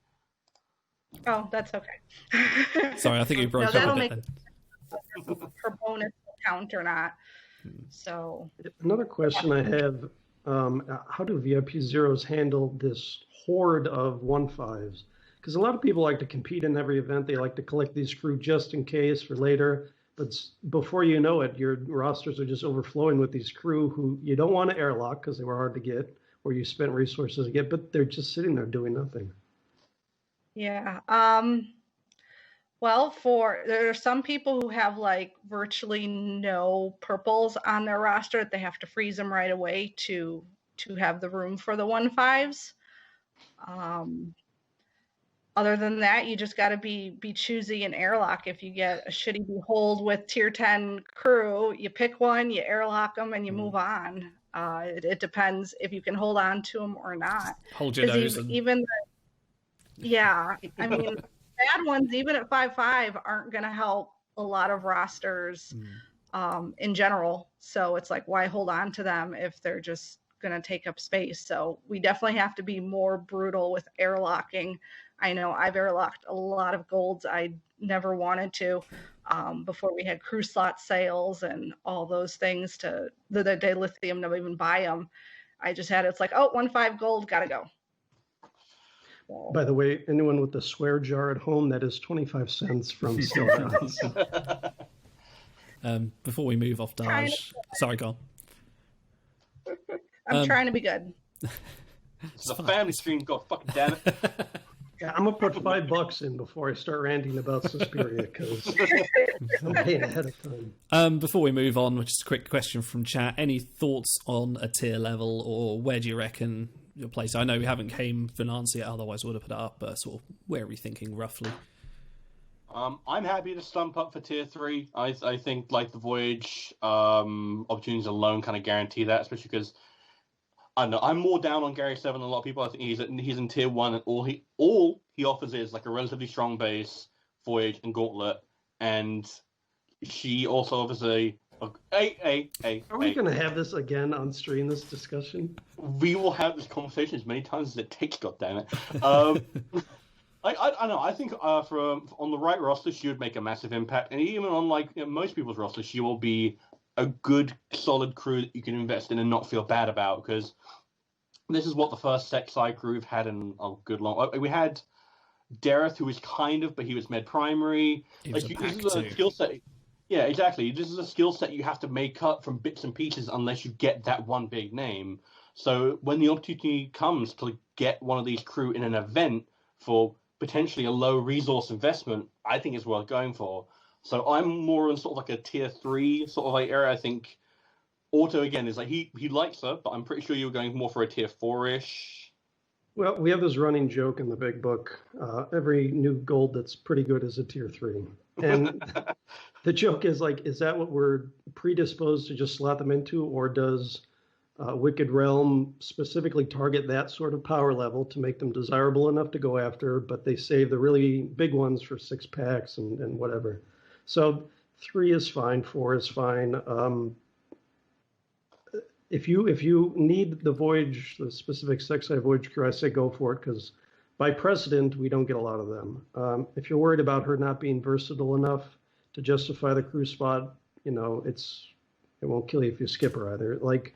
Oh, that's okay. Sorry, I think you broke up a bit then. Her bonus will count or not. So another question I have: how do VIP Zeros handle this horde of 1-5s? Because a lot of people like to compete in every event. They like to collect these crew just in case for later. But before you know it, your rosters are just overflowing with these crew who you don't want to airlock because they were hard to get, or you spent resources to get, but they're just sitting there doing nothing. Yeah. Well, there are some people who have like virtually no purples on their roster that they have to freeze them right away to have the room for the 1-5s. Other than that, you just got to be choosy and airlock. If you get a shitty behold with tier 10 crew, you pick one, you airlock them, and you move on. It depends if you can hold on to them or not. Hold your nose. I mean, bad ones, even at 5-5, aren't going to help a lot of rosters in general. So it's like, why hold on to them if they're just going to take up space? So we definitely have to be more brutal with airlocking. I know I've airlocked a lot of golds I never wanted to before we had crew slot sales and all those things to the dilithium to even buy them. I just had it's like, oh, 1.5 gold, gotta go. So. By the way, anyone with the swear jar at home, that is 25 cents from Stillhouse. Before we move off, Daj. Sorry, go on. I'm trying to be good. It's a family stream, God fucking damn it. Yeah, I'm gonna put $5 in before I start ranting about Suspiria because I'm paying ahead of time. Before we move on, which is a quick question from chat. Any thoughts on a tier level, or where do you reckon your place? I know we haven't came finance yet, otherwise we would have put it up. But sort of where are we thinking roughly? I'm happy to stump up for tier 3. I think like the Voyage opportunities alone kind of guarantee that, especially because I don't know, I'm more down on Gary 7 than a lot of people. I think he's in tier 1, and all he offers is like a relatively strong base, Voyage, and Gauntlet, and she also offers a. Are we going to have this again on stream? This discussion? We will have this conversation as many times as it takes. God damn it! I know. I think on the right roster, she would make a massive impact, and even on most people's rosters, she will be a good, solid crew that you can invest in and not feel bad about, because this is what the first Sexai crew we've had in a good long. We had Dareth, who was but he was med primary. This is a skill set. Yeah, exactly. This is a skill set you have to make up from bits and pieces unless you get that one big name. So when the opportunity comes to get one of these crew in an event for potentially a low resource investment, I think it's worth going for. So I'm more in sort of like a tier 3 sort of area. I think Otto, again, is like he likes her, but I'm pretty sure you were going more for a tier 4-ish. Well, we have this running joke in the big book. Every new gold that's pretty good is a tier 3. And the joke is like, is that what we're predisposed to just slot them into? Or does Wicked Realm specifically target that sort of power level to make them desirable enough to go after, but they save the really big ones for 6 packs and whatever? So 3 is fine, 4 is fine. If you need the Voyage, the specific Sexai Voyage crew, I say go for it, because by precedent, we don't get a lot of them. If you're worried about her not being versatile enough to justify the crew spot, it won't kill you if you skip her either. Like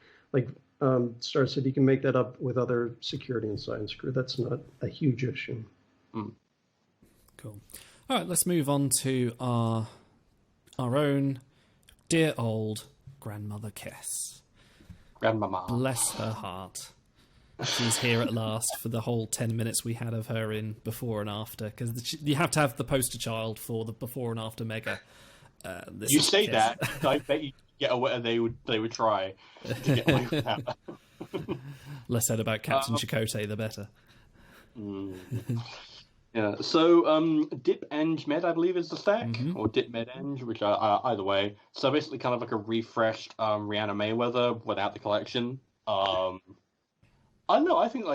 Star said, you can make that up with other security and science crew. That's not a huge issue. Cool. All right, let's move on to our own dear old grandmother Kess. Grandmama. Bless her heart. She's here at last for the whole 10 minutes we had of her in Before and After, because you have to have the poster child for the Before and After mega. You say that, I bet you get away they would try to get away with that. Less said about Captain Chakotay, the better. Yeah, so Dip Eng Med, I believe, is the stack, or Dip Med Eng, which either way. So basically kind of like a refreshed Rihanna Mayweather without the collection. I don't know, I think,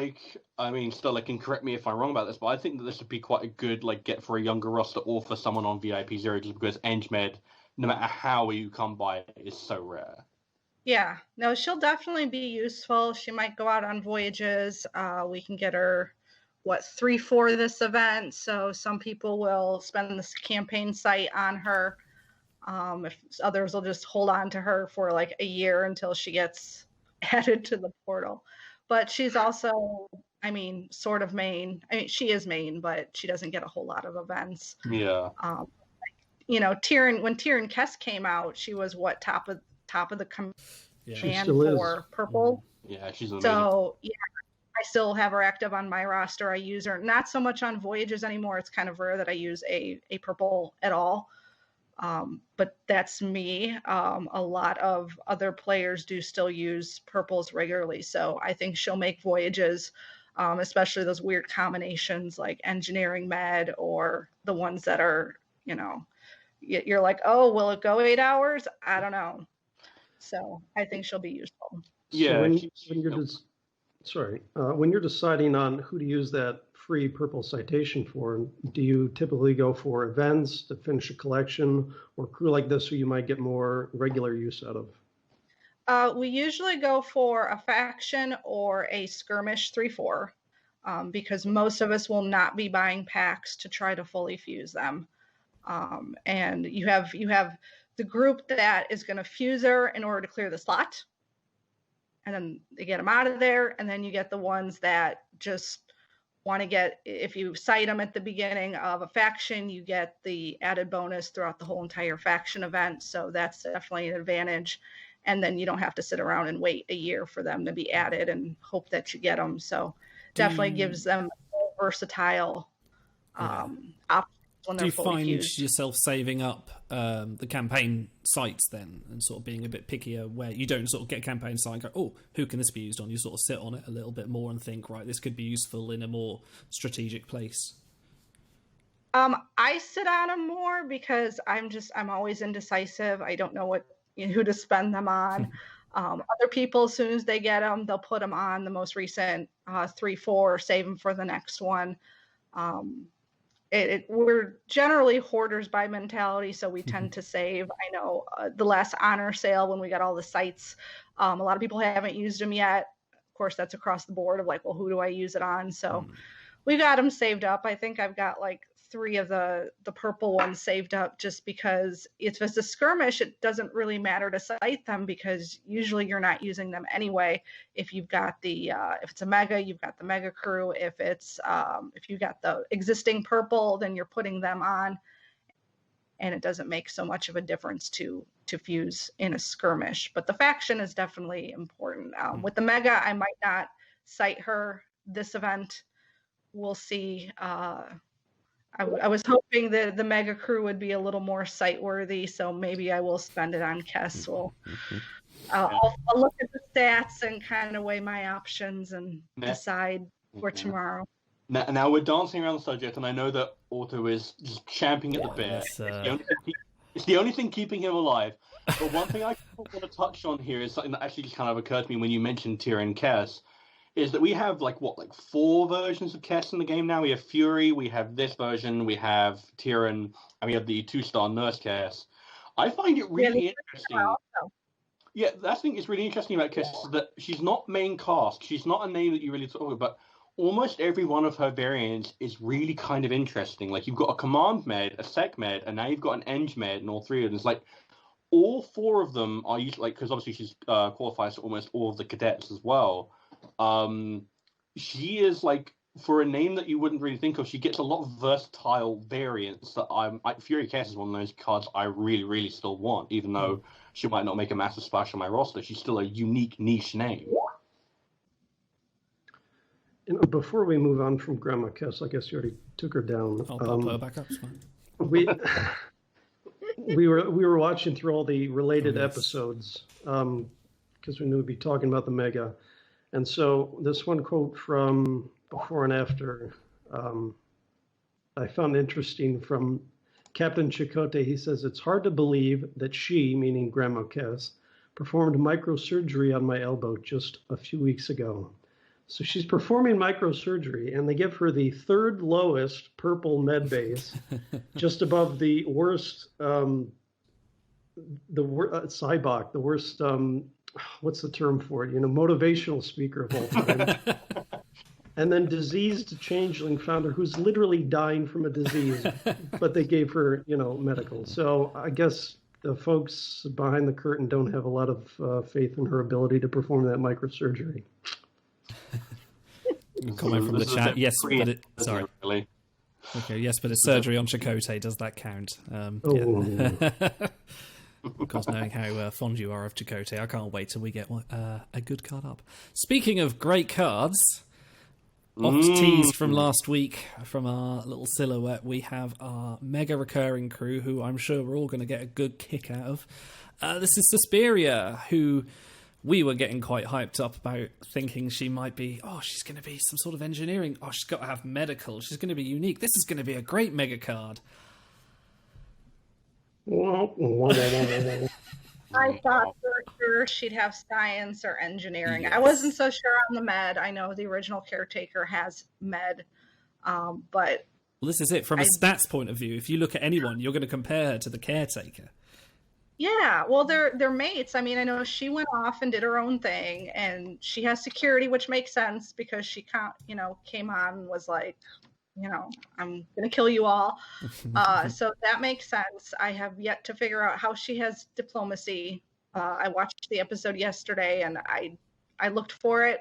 Stella can correct me if I'm wrong about this, but I think that this would be quite a good, get for a younger roster or for someone on VIP 0, just because Eng Med, no matter how you come by it, is so rare. Yeah, no, she'll definitely be useful. She might go out on voyages. We can get her, 3-4 this event. So some people will spend this campaign site on her. If others will just hold on to her for a year until she gets added to the portal. But she's also, sort of main. She is main, but she doesn't get a whole lot of events. Yeah. Tyrion, when Tyrion Kess came out, she was top of the command for purple. Yeah, she's amazing. So yeah, I still have her active on my roster. I use her not so much on voyages anymore. It's kind of rare that I use a purple at all. But that's me. A lot of other players do still use purples regularly. So I think she'll make voyages, especially those weird combinations like engineering med, or the ones that are, you're like, oh, will it go 8 hours? I don't know. So I think she'll be useful. Yeah. So when you're deciding on who to use that free purple citation for? Do you typically go for events to finish a collection, or crew like this who you might get more regular use out of? We usually go for a faction or a skirmish 3-4, because most of us will not be buying packs to try to fully fuse them. And you have the group that is going to fuse her in order to clear the slot, and then they get them out of there. And then you get the ones that just want to get, if you cite them at the beginning of a faction, you get the added bonus throughout the whole entire faction event. So that's definitely an advantage. And then you don't have to sit around and wait a year for them to be added and hope that you get them. So definitely gives them a versatile option when they're fully find fused. yourself saving up the campaign sites then, and sort of being a bit pickier, where you don't sort of get a campaign site and go, oh, who can this be used on? You sort of sit on it a little bit more and think, right, this could be useful in a more strategic place. I sit on them more because I'm always indecisive. I don't know who to spend them on. Other people, as soon as they get them, they'll put them on the most recent 3-4 or save them for the next one. We're generally hoarders by mentality, so we tend to save. I know the last honor sale, when we got all the sites, a lot of people haven't used them yet. Of course, that's across the board of like, well, who do I use it on? So we got them saved up. I think I've got like 3 of the purple ones saved up, just because if it's a skirmish, it doesn't really matter to cite them, because usually you're not using them anyway. If you've got if it's a mega, you've got the mega crew. If it's if you got the existing purple, then you're putting them on, and it doesn't make so much of a difference to fuse in a skirmish. But the faction is definitely important. With the mega, I might not cite her this event. We'll see. I was hoping that the mega crew would be a little more site-worthy, so maybe I will spend it on Kess. I'll look at the stats and kind of weigh my options and decide for tomorrow. Now we're dancing around the subject, and I know that Otto is just champing at the bit. It's the only thing keeping him alive. But one thing I want to touch on here is something that actually just kind of occurred to me when you mentioned Tyrion Kess, is that we have like 4 versions of Kess in the game now. We have Fury, we have this version, we have Tyrion, and we have the 2-star Nurse Kess. I find it really interesting. Yeah, that thing is really interesting about Kess is that she's not main cast. She's not a name that you really talk about, but almost every one of her variants is really kind of interesting. Like, you've got a command med, a sec med, and now you've got an eng med, and all 3 of them. It's like all 4 of them are usually, like, because obviously she's qualifies for almost all of the cadets as well. She is, like, for a name that you wouldn't really think of, she gets a lot of versatile variants that Fury Kess is one of those cards I really, really still want, even though she might not make a massive splash on my roster. She's still a unique niche name. You know, before we move on from Grandma Kess, I guess you already took her down. I'll pop her back up. It's fine. We were watching through all the related episodes because we knew we'd be talking about the Mega. And so this one quote from Before and After I found interesting from Captain Chakotay. He says, "It's hard to believe that she," meaning Grandma Kess, "performed microsurgery on my elbow just a few weeks ago." So she's performing microsurgery, and they give her the 3rd lowest purple med base, just above the worst, Cybok, the worst, what's the term for it? Motivational speaker of all time. And then diseased changeling founder who's literally dying from a disease, but they gave her, medical. So I guess the folks behind the curtain don't have a lot of faith in her ability to perform that microsurgery. Comment from the chat. Yes, but sorry. Really. Okay, yes, but it's surgery on Chakotay. Does that count? Of course, knowing how fond you are of Chakotay, I can't wait till we get a good card up. Speaking of great cards, off teased from last week from our little silhouette, we have our mega recurring crew, who I'm sure we're all going to get a good kick out of. This is Suspiria, who we were getting quite hyped up about, thinking she might be, she's going to be some sort of engineering. She's got to have medical. She's going to be unique. This is going to be a great mega card. I thought for sure she'd have science or engineering. Yes. I wasn't so sure on the med. I know the original Caretaker has med. But well, this is it. From a stats point of view, if you look at anyone, you're going to compare her to the caretaker. Yeah, well, they're mates. I mean, I know she went off and did her own thing, and she has security, which makes sense because she came on and was like, I'm gonna kill you all. So that makes sense. I have yet to figure out how she has diplomacy. I watched the episode yesterday, and I looked for it.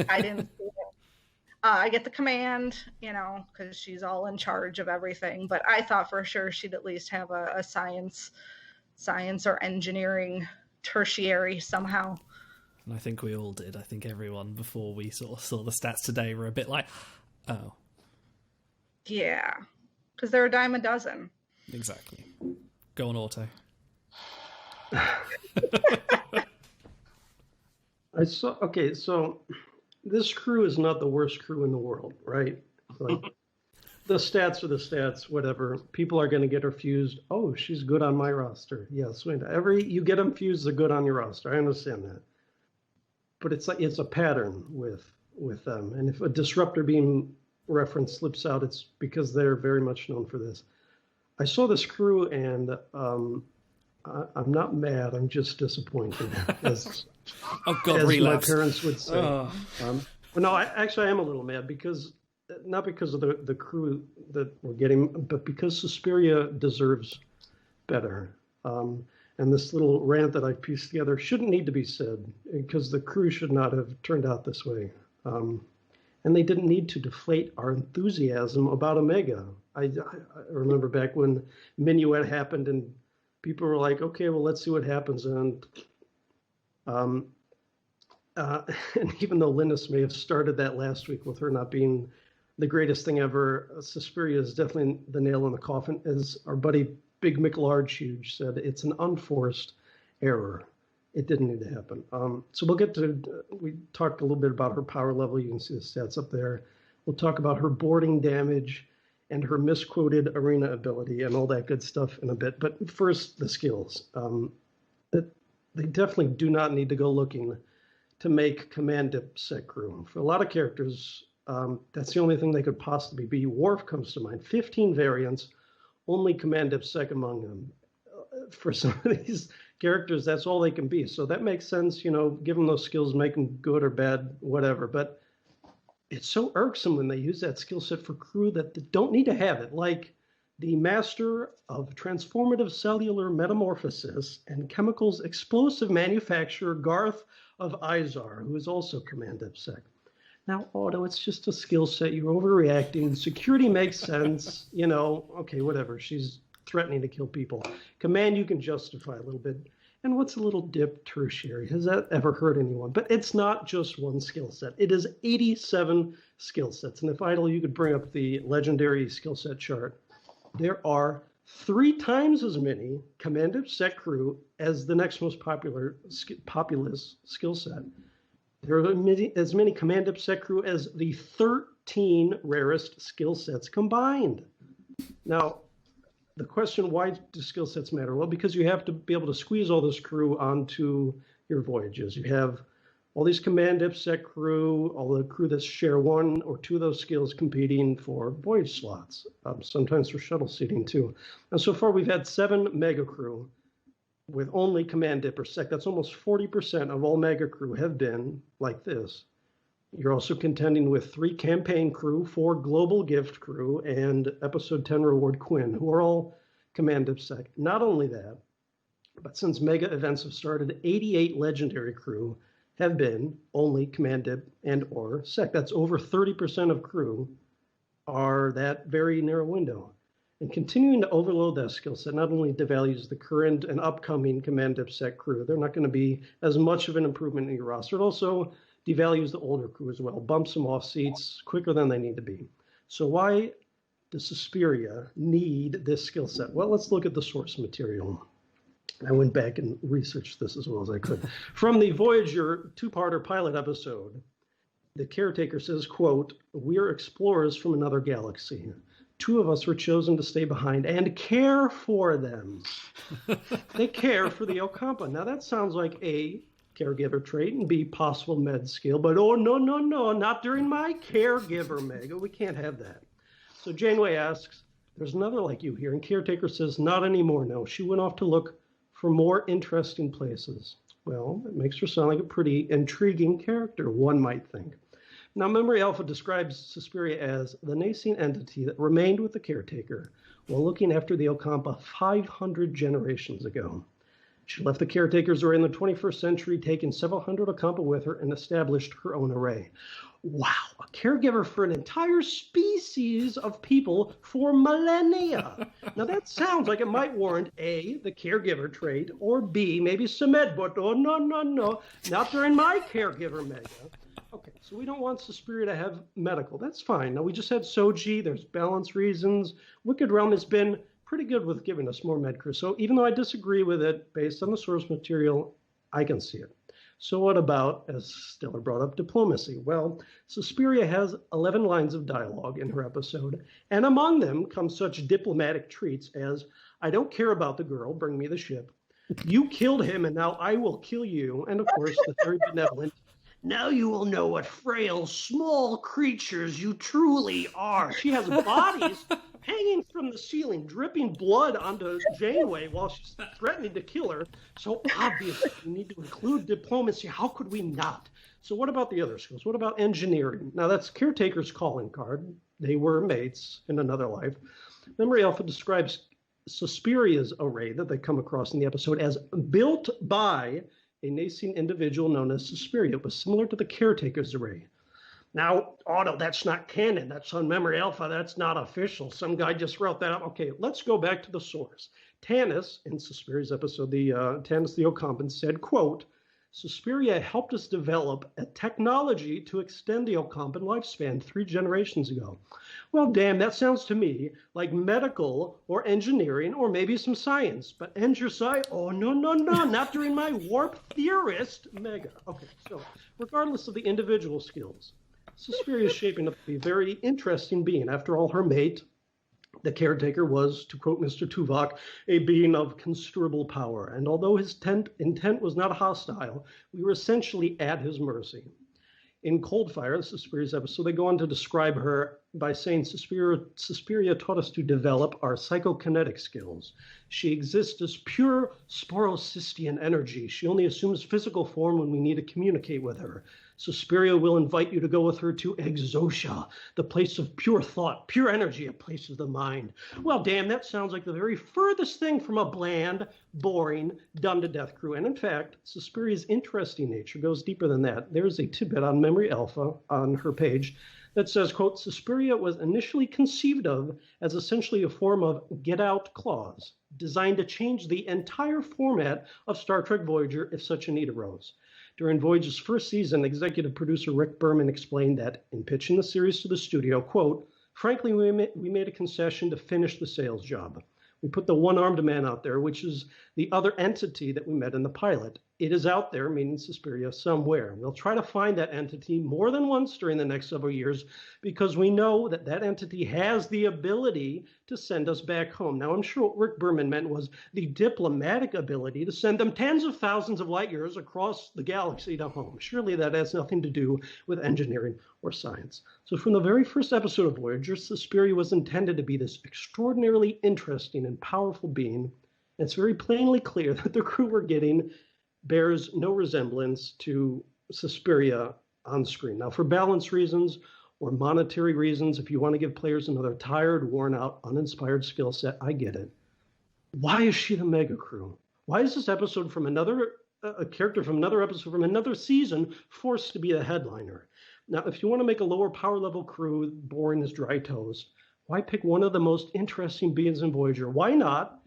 I didn't see it. I get the command, because she's all in charge of everything. But I thought for sure she'd at least have a science or engineering tertiary somehow. And I think we all did. I think everyone, before we sort of saw the stats today, were a bit like, oh. Yeah, because they're a dime a dozen. Exactly. Go on, Auto. So this crew is not the worst crew in the world, right? Like, the stats are the stats, whatever. People are going to get her fused. Oh, she's good on my roster. Yes, you get them fused, they're good on your roster. I understand that. But it's a pattern with them. And if a disruptor being reference slips out, it's because they're very much known for this. I saw this crew, and I'm not mad. I'm just disappointed. As relapse. My parents would say. Oh. No, I am a little mad not because of the crew that we're getting, but because Suspiria deserves better. And this little rant that I pieced together shouldn't need to be said, because the crew should not have turned out this way. And they didn't need to deflate our enthusiasm about Omega. I remember back when Minuet happened and people were like, okay, well, let's see what happens. And even though Linus may have started that last week with her not being the greatest thing ever, Suspiria is definitely the nail in the coffin. As our buddy Big McLarge Huge said, it's an unforced error. It didn't need to happen. So we'll get to, we talked a little bit about her power level. You can see the stats up there. We'll talk about her boarding damage and her misquoted arena ability and all that good stuff in a bit. But first, the skills. They definitely do not need to go looking to make Command Dip Set crew. For a lot of characters, that's the only thing they could possibly be. Worf comes to mind. 15 variants, only Command Dip Sec among them. For some of these characters, that's all they can be. So that makes sense, give them those skills, make them good or bad, whatever. But it's so irksome when they use that skill set for crew that don't need to have it. Like the master of transformative cellular metamorphosis and chemicals explosive manufacturer Garth of Izar, who is also Command Sec. Now, Otto, it's just a skill set. You're overreacting. Security makes sense. Okay, whatever. She's threatening to kill people. Command, you can justify a little bit. And what's a little dip tertiary? Has that ever hurt anyone? But it's not just one skill set. It is 87 skill sets. And if Idle, you could bring up the legendary skill set chart. There are 3 times as many Command Set crew as the next most populous skill set. There are as many Command Set crew as the 13 rarest skill sets combined. Now, the question, why do skill sets matter? Well, because you have to be able to squeeze all this crew onto your voyages. You have all these Command Set crew, all the crew that share 1 or 2 of those skills competing for voyage slots, sometimes for shuttle seating too. And so far, we've had 7 mega crew with only Command Dip or Sec. That's almost 40% of all mega crew have been like this. You're also contending with 3 campaign crew, 4 global gift crew, and episode 10 reward Quinn, who are all Command Dip Sec. Not only that, but since mega events have started, 88 legendary crew have been only Command Dip and or Sec. That's over 30% of crew are that very narrow window. And continuing to overload that skill set not only devalues the current and upcoming Command Dip Sec crew, they're not going to be as much of an improvement in your roster. It also devalues the older crew as well, bumps them off seats quicker than they need to be. So why does Suspiria need this skill set? Well, let's look at the source material. I went back and researched this as well as I could. From the Voyager 2-parter pilot episode, the caretaker says, quote, "We are explorers from another galaxy. 2 of us were chosen to stay behind and care for them." They care for the Ocampa. Now that sounds like a caregiver trait, and B, possible med skill. But oh, no, not during my caregiver, Meg. We can't have that. So Janeway asks, there's another like you here. And Caretaker says, not anymore, no. She went off to look for more interesting places. Well, it makes her sound like a pretty intriguing character, one might think. Now, Memory Alpha describes Suspiria as the nascent entity that remained with the Caretaker while looking after the Ocampa 500 generations ago. She left the Caretakers array in the 21st century, taking several hundred Ocampa with her, and established her own array. Wow, a caregiver for an entire species of people for millennia. Now that sounds like it might warrant A, the caregiver trait, or B, maybe some med, but oh, no, not during my caregiver, Mega. Okay, so we don't want Suspiria to have medical. That's fine. Now, we just had Soji. There's balance reasons. Wicked Realm has been pretty good with giving us more med crew. So even though I disagree with it based on the source material, I can see it. So what about, as Stellar brought up, diplomacy? Well, Suspiria has 11 lines of dialogue in her episode, and among them come such diplomatic treats as, I don't care about the girl, bring me the ship. You killed him, and now I will kill you. And of course, the very benevolent, now you will know what frail, small creatures you truly are. She has bodies hanging from the ceiling, dripping blood onto Janeway while she's threatening to kill her. So obviously, we need to include diplomacy. How could we not? So what about the other skills? What about engineering? Now, that's Caretaker's calling card. They were mates in another life. Memory Alpha describes Suspiria's array that they come across in the episode as built by a nascent individual known as Suspiria. It was similar to the Caretaker's array. Now, Otto, that's not canon. That's on Memory Alpha. That's not official. Some guy just wrote that up. Okay, let's go back to the source. Tanis, in Suspiria's episode, Tanis the Ocampan said, quote, Suspiria helped us develop a technology to extend the Ocampan lifespan 3 generations ago. Well, damn, that sounds to me like medical or engineering or maybe some science. But Engersai, oh, no, not during my warp theorist mega. Okay, so regardless of the individual skills, Suspiria is shaping up to be a very interesting being. After all, her mate, the Caretaker, was, to quote Mr. Tuvok, a being of considerable power. And although his intent was not hostile, we were essentially at his mercy. In Coldfire, Suspiria's episode, they go on to describe her by saying Suspiria taught us to develop our psychokinetic skills. She exists as pure sporocystian energy. She only assumes physical form when we need to communicate with her. Suspiria will invite you to go with her to Exotia, the place of pure thought, pure energy, a place of the mind. Well, damn, that sounds like the very furthest thing from a bland, boring, done-to-death crew. And in fact, Suspiria's interesting nature goes deeper than that. There's a tidbit on Memory Alpha on her page that says, quote, Suspiria was initially conceived of as essentially a form of get-out clause, designed to change the entire format of Star Trek Voyager if such a need arose. During Voyager's first season, executive producer Rick Berman explained that in pitching the series to the studio, quote, frankly, we made a concession to finish the sales job. We put the one-armed man out there, which is the other entity that we met in the pilot. It is out there, meaning Suspiria, somewhere. We'll try to find that entity more than once during the next several years because we know that that entity has the ability to send us back home. Now, I'm sure what Rick Berman meant was the diplomatic ability to send them tens of thousands of light years across the galaxy to home. Surely that has nothing to do with engineering or science. So from the very first episode of Voyager, Suspiria was intended to be this extraordinarily interesting and powerful being. And it's very plainly clear that the crew we're getting bears no resemblance to Suspiria on screen. Now, for balance reasons or monetary reasons, if you want to give players another tired, worn-out, uninspired skill set, I get it. Why is she the mega crew? Why is this episode from a character from another episode from another season forced to be the headliner? Now, if you want to make a lower power level crew boring as dry toast, why pick one of the most interesting beings in Voyager? Why not,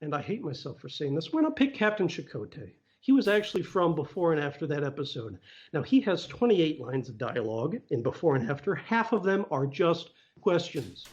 and I hate myself for saying this, why not pick Captain Chakotay? He was actually from Before and After that episode. Now, he has 28 lines of dialogue in Before and After. Half of them are just questions.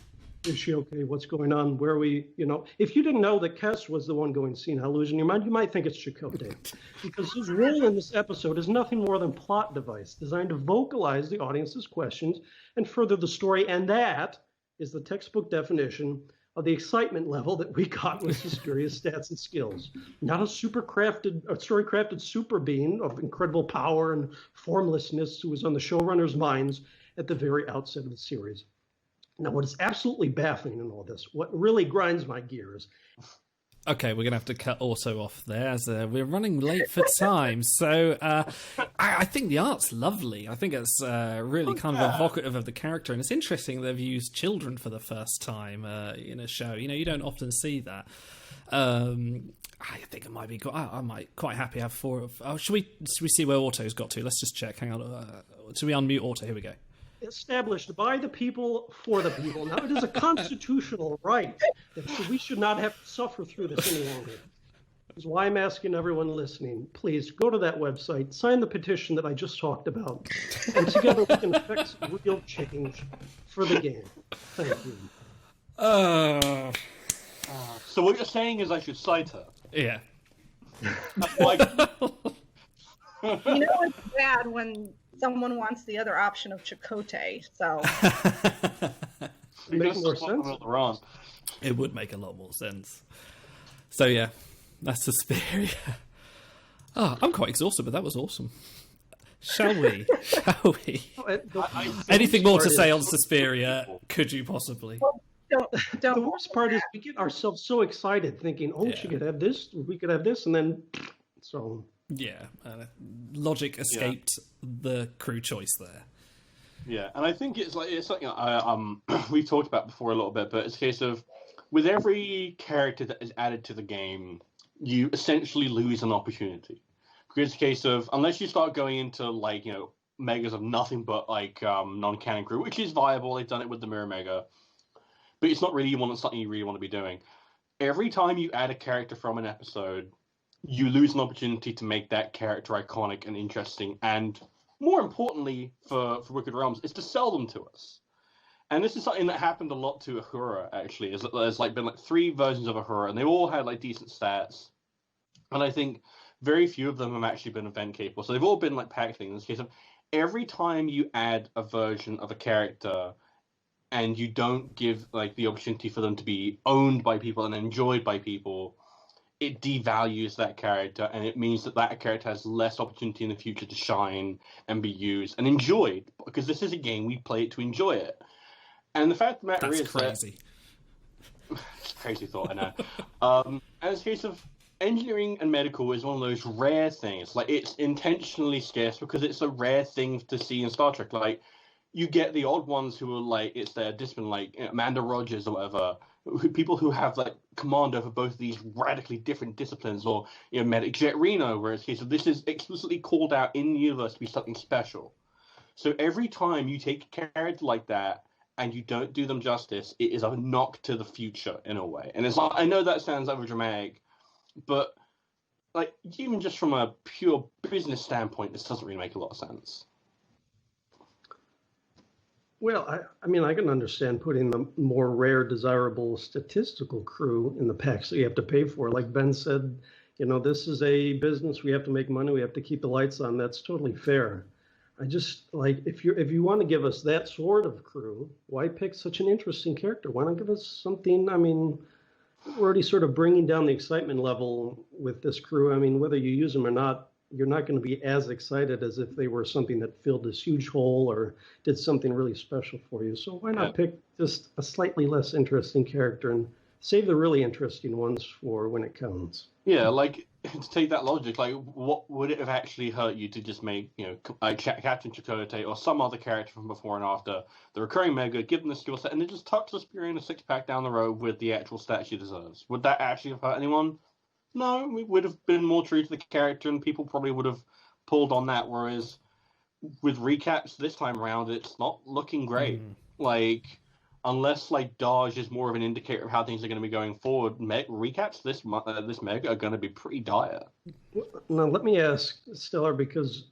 Is she okay? What's going on? Where are we? You know, if you didn't know that Kes was the one going senile, losing your mind, you might think it's Chakotay. Because his role in this episode is nothing more than plot device designed to vocalize the audience's questions and further the story. And that is the textbook definition of the excitement level that we got with Suspiria's stats and skills. Not a story-crafted super being of incredible power and formlessness who was on the showrunner's minds at the very outset of the series. Now, what is absolutely baffling in all this, what really grinds my gears. Okay, we're going to have to cut Auto off there as we're running late for time. So I think the art's lovely. I think it's really kind of evocative of the character. And it's interesting they've used children for the first time in a show. You know, you don't often see that. I think it might be. I might quite happy have 4 of. Oh, should we see where Auto's got to? Let's just check. Hang on. Should we unmute Auto? Here we go. Established by the people for the people. Now, it is a constitutional right that we should not have to suffer through this any longer. This is why I'm asking everyone listening, please go to that website, sign the petition that I just talked about, and together we can effect some real change for the game. Thank you. So what you're saying is I should cite her? Yeah. You know it's bad when someone wants the other option of Chakotay, so... It makes more sense. It would make a lot more sense. So yeah, that's Suspiria. Oh, I'm quite exhausted, but that was awesome. Shall we? Anything more to say on Suspiria? Could you possibly? Don't. The worst part is we get ourselves so excited thinking, she could have this, we could have this, and then... So... Yeah, logic escaped the crew choice there. Yeah, and I think it's something we've talked about before a little bit, but it's a case of with every character that is added to the game, you essentially lose an opportunity. Because it's a case of unless you start going into megas of nothing but non-canon crew, which is viable. They've done it with the Mirror Mega, but it's not really something you really want to be doing. Every time you add a character from an episode, you lose an opportunity to make that character iconic and interesting, and more importantly for Wicked Realms, is to sell them to us. And this is something that happened a lot to Ahura, actually, is that there's been 3 versions of Ahura, and they all had decent stats. And I think very few of them have actually been event capable. So they've all been packaging. In this case of every time you add a version of a character and you don't give the opportunity for them to be owned by people and enjoyed by people, it devalues that character, and it means that character has less opportunity in the future to shine and be used and enjoyed, because this is a game, we play it to enjoy it. And the fact of the matter is crazy. It's a crazy thought, I know. And it's a case of engineering and medical is one of those rare things. It's intentionally scarce because it's a rare thing to see in Star Trek. You get the odd ones who are it's their discipline, Amanda Rogers or whatever, people who have command over both of these radically different disciplines, or Medic Jet Reno, where it's a case of this is explicitly called out in the universe to be something special. So every time you take a character like that and you don't do them justice, it is a knock to the future in a way. And it's I know that sounds overdramatic, but even just from a pure business standpoint, this doesn't really make a lot of sense. Well, I mean, I can understand putting the more rare, desirable statistical crew in the packs that you have to pay for. Like Ben said, this is a business. We have to make money. We have to keep the lights on. That's totally fair. I just if you want to give us that sort of crew, why pick such an interesting character? Why not give us something? I mean, we're already sort of bringing down the excitement level with this crew. I mean, whether you use them or not, you're not going to be as excited as if they were something that filled this huge hole or did something really special for you. So why not pick just a slightly less interesting character and save the really interesting ones for when it counts? Yeah, to take that logic, what would it have actually hurt you to just make, Captain Chakotay or some other character from before and after the recurring Mega, give them the skill set, and then just tuck Suspiria in a 6-pack down the road with the actual stats she deserves? Would that actually have hurt anyone? No, we would have been more true to the character, and people probably would have pulled on that. Whereas with recaps this time around, it's not looking great. Unless Dodge is more of an indicator of how things are going to be going forward, recaps this Mega are going to be pretty dire. Now, let me ask Stellar, because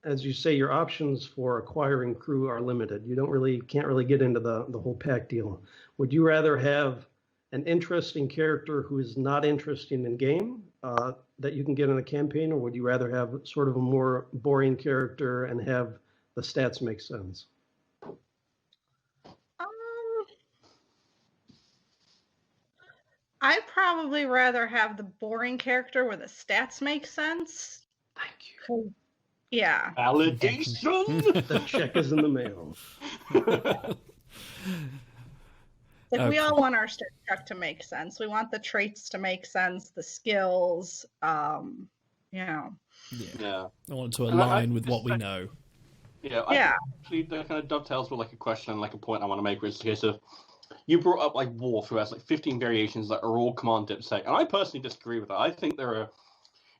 as you say, your options for acquiring crew are limited. You can't really get into the whole pack deal. Would you rather have an interesting character who is not interesting in game that you can get in a campaign, or would you rather have sort of a more boring character and have the stats make sense? I'd probably rather have the boring character where the stats make sense. Thank you. Yeah. Validation. The check is in the mail. Like we all want our Star Trek to make sense. We want the traits to make sense, the skills. Yeah. I want it to align with what we know. Yeah. Actually, that kind of dovetails with like a question and like a point I want to make, which is the case of you brought up like Worf, who has like 15 variations that are all command dipsec, and I personally disagree with that. I think there are,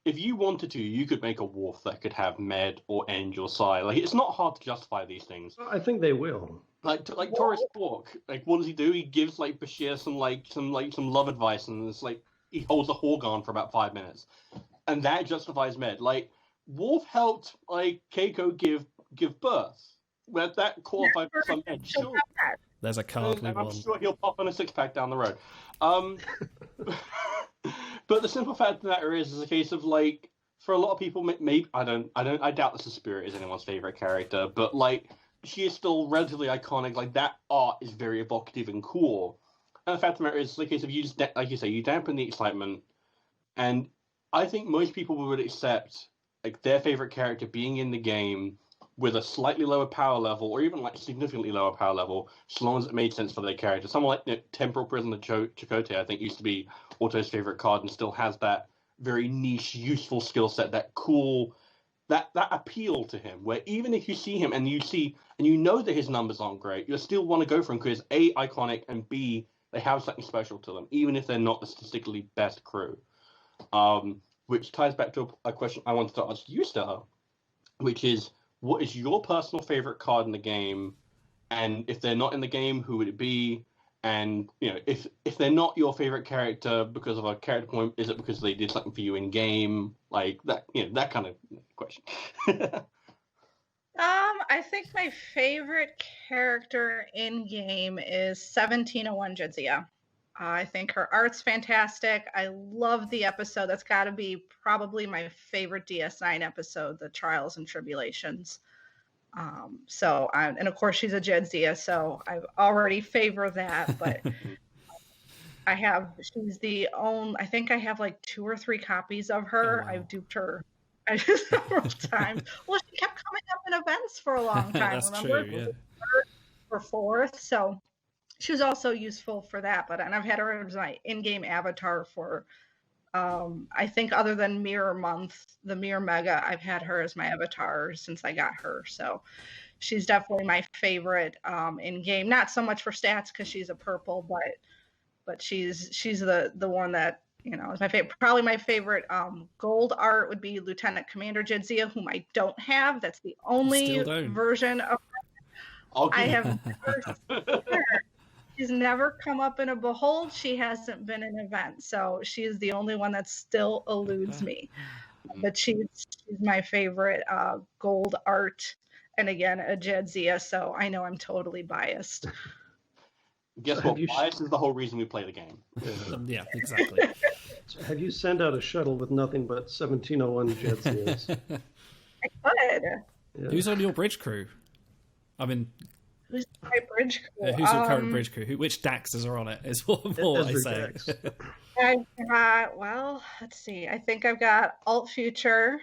if you wanted to, you could make a Worf that could have Med or Eng or Psi. Like it's not hard to justify these things. I think they will. Like Taurus Quark, like what does he do? He gives like Bashir some love advice, and it's like he holds a Horgon for about 5 minutes, and that justifies Med. Like Worf helped like Keiko give birth. Where that qualified for some Med, sure. There's a card we I'm want. sure he'll pop on a 6-pack down the road. But the simple fact of the matter is a case of like, for a lot of people, maybe I doubt the SUSPIRIA is anyone's favorite character, but like she is still relatively iconic. Like that art is very evocative and cool. And the fact of the matter is, the case of you just, like you say, you dampen the excitement, and I think most people would accept like their favorite character being in the game with a slightly lower power level, or even like significantly lower power level, as long as it made sense for their character. Someone like Temporal Prisoner Chakotay, I think, used to be Auto's favorite card, and still has that very niche, useful skill set, that cool, that appeal to him. Where even if you see him and you know that his numbers aren't great, you'll still want to go for him because A, iconic, and B, they have something special to them, even if they're not the statistically best crew. Which ties back to a question I wanted to ask you, Stella, which is, what is your personal favorite card in the game? And if they're not in the game, who would it be? And if they're not your favorite character because of a character point, is it because they did something for you in game? Like that, that kind of question. I think my favorite character in game is 1701 Jadzia. I think her art's fantastic. I love the episode. That's got to be probably my favorite DS9 episode, The Trials and Tribulations. And of course she's a Jadzia, so I already favor that, but she's the only, I think I have like 2 or 3 copies of her. Oh, wow. I've duped her several times. Well, she kept coming up in events for a long time. That's remember? True, yeah. For 4th, so she was also useful for that, and I've had her as my in-game avatar for, I think other than Mirror Month, the Mirror Mega, I've had her as my avatar since I got her. So she's definitely my favorite in-game. Not so much for stats because she's a purple, but she's the one that, is my favorite. Probably my favorite gold art would be Lieutenant Commander Jadzia, whom I don't have. That's the only version of her I have never She's never come up in a Behold. She hasn't been an event. So she's the only one that still eludes me. But she's my favorite gold art. And again, a Jadzia. So I know I'm totally biased. Guess what? Bias is the whole reason we play the game. Yeah, exactly. So have you sent out a shuttle with nothing but 1701 Jadzias? I could. Yeah. Who's on your bridge crew? I mean... Who's my bridge crew? Who's your current bridge crew? Which Daxes are on it is what I say. I've got, let's see. I think I've got Alt Future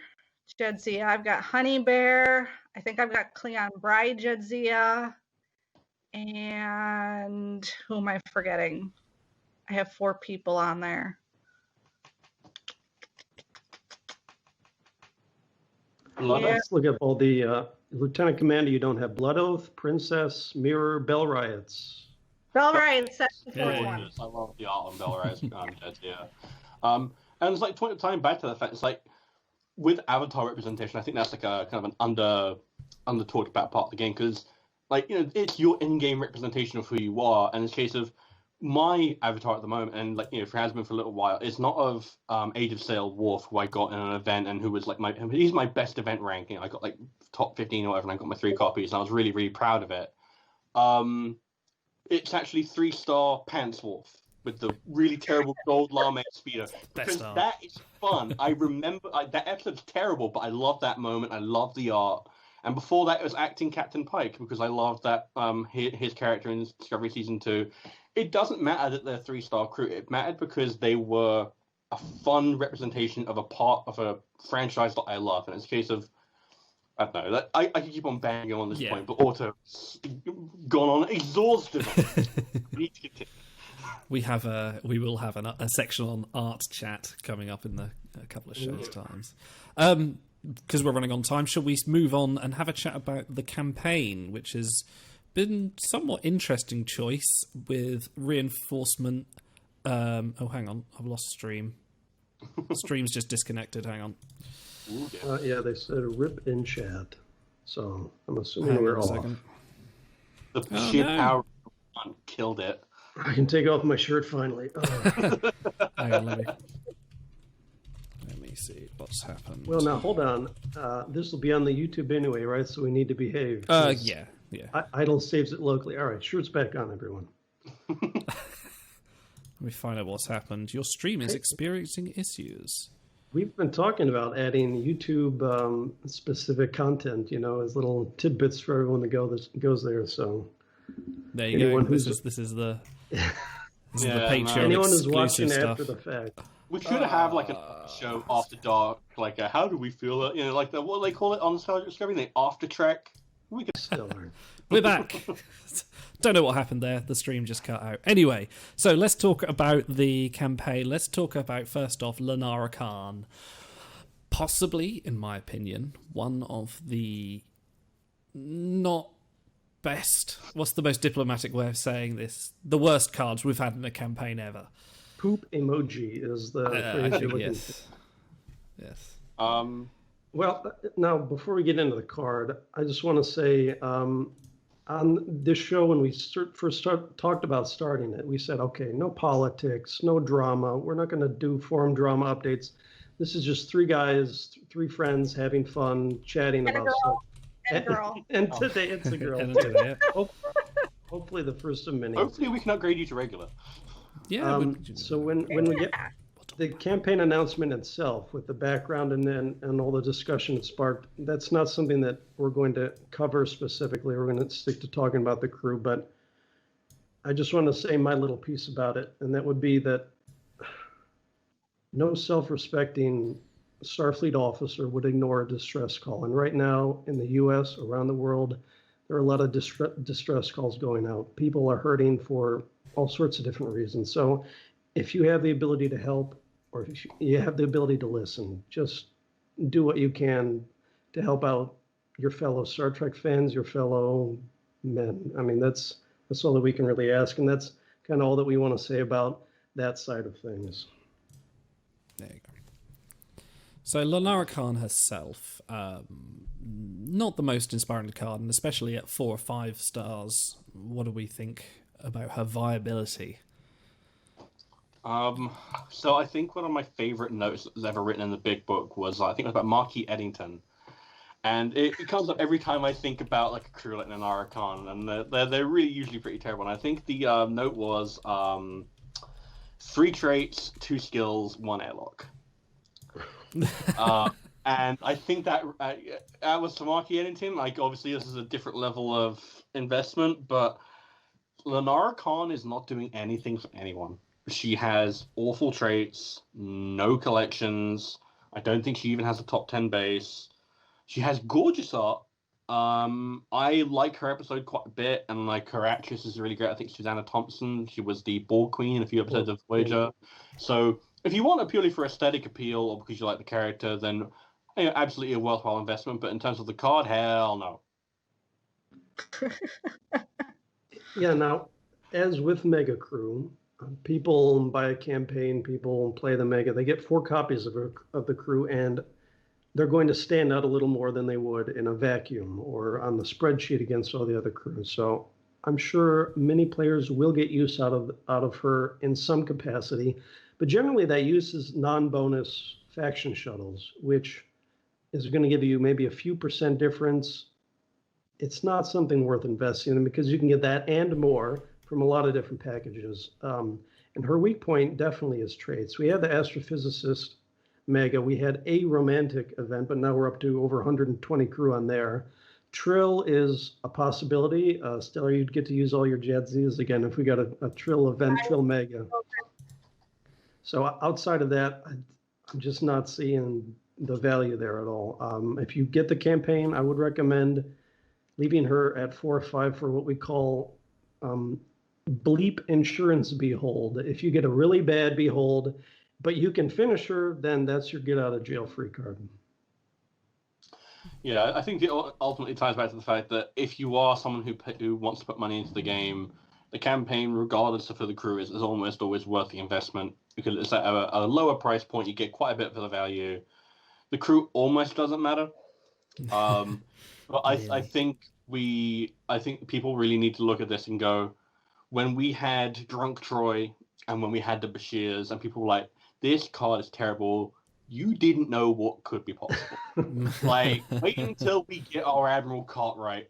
Jadzia. I've got Honey Bear. I think I've got Cleon Bride Jadzia. And who am I forgetting? I have 4 people on there. Let's look up all the Lieutenant Commander. You don't have Blood Oath, Princess, Mirror, Bell Riots. Bell Riots, that's the 4th one. I love the art on Bell Riots. And it's like tying back to the fact, it's like with avatar representation, I think that's like a kind of an under talked about part of the game, because like it's your in-game representation of who you are, and it's a case of my avatar at the moment, and like if it has been for a little while, it's not of Age of Sail Worf, who I got in an event and who was like he's my best event ranking. I got like top 15 or whatever, and I got my 3 copies, and I was really, really proud of it. It's actually 3-star Pants Wolf with the really terrible gold lame speeder, because that is fun. I remember that episode's terrible, but I love that moment. I love the art, And before that, it was acting Captain Pike, because I loved that his character in Discovery Season 2. It doesn't matter that they're 3-star crew. It mattered because they were a fun representation of a part of a franchise that I love. And it's a case of, I don't know, I can keep on banging on this point, but Otto's gone on exhaustive. We need to continue. We will have a section on art chat coming up in a couple of shows' times. Because we're running on time, shall we move on and have a chat about the campaign, which has been somewhat interesting choice with reinforcement. Oh, hang on, I've lost stream. Stream's just disconnected. Hang on. Yeah, they said rip in chat, so I'm assuming we're off. The sheer power killed it. I can take off my shirt finally. Hang on, let me see what's happened. Well, now hold on. This will be on the YouTube anyway, right? So we need to behave. Yeah. Idle saves it locally. All right, shirt's back on, everyone. Let me find out what's happened. Your stream is experiencing issues. We've been talking about adding YouTube specific content, as little tidbits for everyone that goes there. So there you go. This is the Patreon. Anyone who's watching stuff. After the fact. We should have like a show after dark, like how do we feel? Like what do they call it on Discovery? The after track. We can still learn. We're back. Don't know what happened there. The stream just cut out. Anyway, so let's talk about the campaign. Let's talk about, first off, Lenara Khan. Possibly, in my opinion, one of the not best... What's the most diplomatic way of saying this? The worst cards we've had in a campaign ever. Poop emoji is the phrase you're looking for. Yes. Well, now, before we get into the card, I just want to say... on this show, when we first talked about starting it, we said, okay, no politics, no drama. We're not going to do forum drama updates. This is just three guys, three friends having fun, chatting about stuff. And a girl. And today it's a girl. Hopefully the first of many. Hopefully we can upgrade you to regular. Yeah. So when we get the campaign announcement itself with the background and all the discussion it sparked, that's not something that we're going to cover specifically. We're going to stick to talking about the crew, but I just want to say my little piece about it, and that would be that no self-respecting Starfleet officer would ignore a distress call. And right now in the U.S., around the world, there are a lot of distress calls going out. People are hurting for all sorts of different reasons. So if you have the ability to help, or if you have the ability to listen, just do what you can to help out your fellow Star Trek fans, your fellow men. I mean, that's all that we can really ask, and that's kind of all that we want to say about that side of things. There you go. So Lenara Khan herself, not the most inspiring card, and especially at 4 or 5 stars. What do we think about her viability? So I think one of my favorite notes that was ever written in the big book was, I think it was about Marquis Eddington. And it comes up every time I think about like a crew like Lenara Khan, and they're really usually pretty terrible. And I think the note was 3 traits, 2 skills, 1 airlock. And I think that was for Marquis Eddington. Like, obviously this is a different level of investment, but Lenara Khan is not doing anything for anyone. She has awful traits, no collections. I don't think she even has a top 10 base. She has gorgeous art. I like her episode quite a bit, and like her actress is really great. I think Susanna Thompson. She was the Borg Queen in a few episodes of Voyager. So if you want it purely for aesthetic appeal or because you like the character, then absolutely a worthwhile investment. But in terms of the card, hell no. Yeah. Now, as with Mega Crew, people buy a campaign, people play the Mega. They get 4 copies of the crew, and they're going to stand out a little more than they would in a vacuum or on the spreadsheet against all the other crews. So I'm sure many players will get use out of her in some capacity, but generally that use is non-bonus faction shuttles, which is going to give you maybe a few % difference. It's not something worth investing in because you can get that and more from a lot of different packages. And her weak point definitely is traits. We had the astrophysicist Mega. We had a romantic event, but now we're up to over 120 crew on there. Trill is a possibility. Stellar, you'd get to use all your Jadzias again if we got a Trill event, Trill Mega. So outside of that, I'm just not seeing the value there at all. If you get the campaign, I would recommend leaving her at 4 or 5 for what we call bleep insurance behold. If you get a really bad behold, but you can finish her, then that's your get out of jail free card. Yeah, I think it ultimately ties back to the fact that if you are someone who wants to put money into the game, the campaign, regardless of who the crew is almost always worth the investment, because it's at a lower price point. You get quite a bit for the value. The crew almost doesn't matter. But I think people really need to look at this and go, when we had Drunk Troy and when we had the Bashirs and people were like, this card is terrible, you didn't know what could be possible. Like, wait until we get our Admiral Cartwright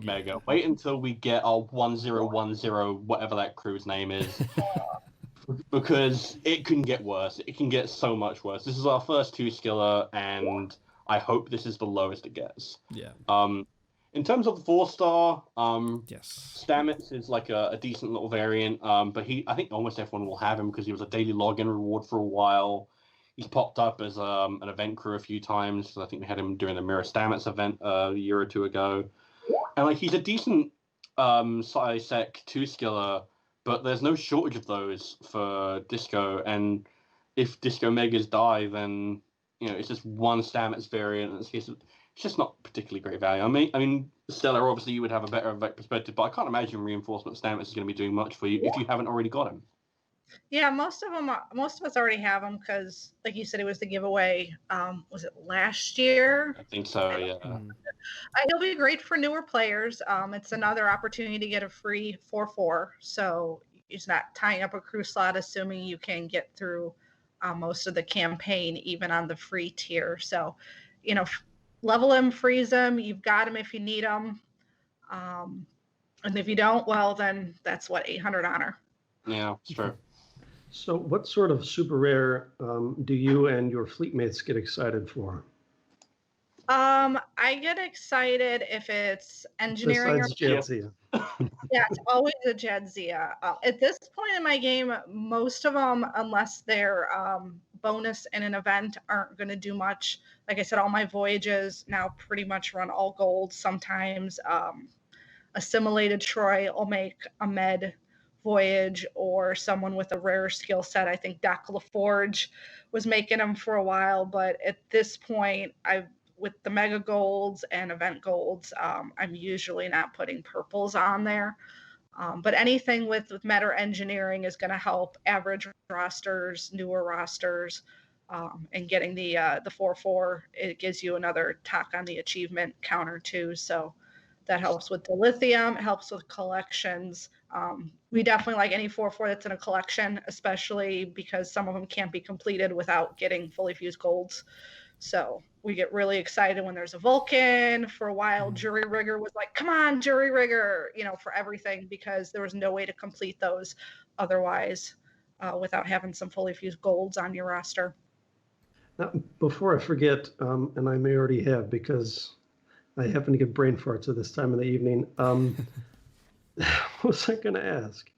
Mega. Wait until we get our 1010, whatever that crew's name is. Because it can get worse. It can get so much worse. This is our first 2-skiller, and I hope this is the lowest it gets. Yeah. In terms of the 4-star, yes, Stamets is like a decent little variant, but I think almost everyone will have him because he was a daily login reward for a while. He's popped up as an event crew a few times. I think we had him during the Mirror Stamets event a year or two ago. And like he's a decent sci-sec 2-skiller, but there's no shortage of those for Disco. And if Disco Megas die, then it's just one Stamets variant. It's just not particularly great value. I mean, Stellar, obviously you would have a better perspective, but I can't imagine Reinforcement Stamets is going to be doing much for you if you haven't already got him. Yeah, most of us already have them because, like you said, it was the giveaway. Was it last year? I think so. Yeah. He'll be great for newer players. It's another opportunity to get a free 4/4, so it's not tying up a crew slot, assuming you can get through most of the campaign, even on the free tier. So, level him, freeze him. You've got him if you need him, and if you don't, well, then that's 800 honor. Yeah, it's true. So what sort of super rare do you and your fleet mates get excited for? I get excited if it's engineering. Besides Jadzia. Yeah, it's always a Jadzia. At this point in my game, most of them, unless they're bonus in an event, aren't going to do much. Like I said, all my voyages now pretty much run all gold. Sometimes Assimilated Troy will make a med voyage, or someone with a rare skill set. I think Doc LaForge was making them for a while, but at this point, with the mega golds and event golds, I'm usually not putting purples on there. But anything with meta engineering is going to help average rosters, newer rosters, and getting the 4/4. It gives you another talk on the achievement counter too. So that helps with the lithium. It helps with collections. We definitely like any 4/4 that's in a collection, especially because some of them can't be completed without getting fully fused golds. So we get really excited when there's a Vulcan. For a while, Jury Rigger was like, come on, Jury Rigger, for everything, because there was no way to complete those otherwise without having some fully fused golds on your roster. Now, before I forget, and I may already have because I happen to get brain farts at this time of the evening. What was I going to ask?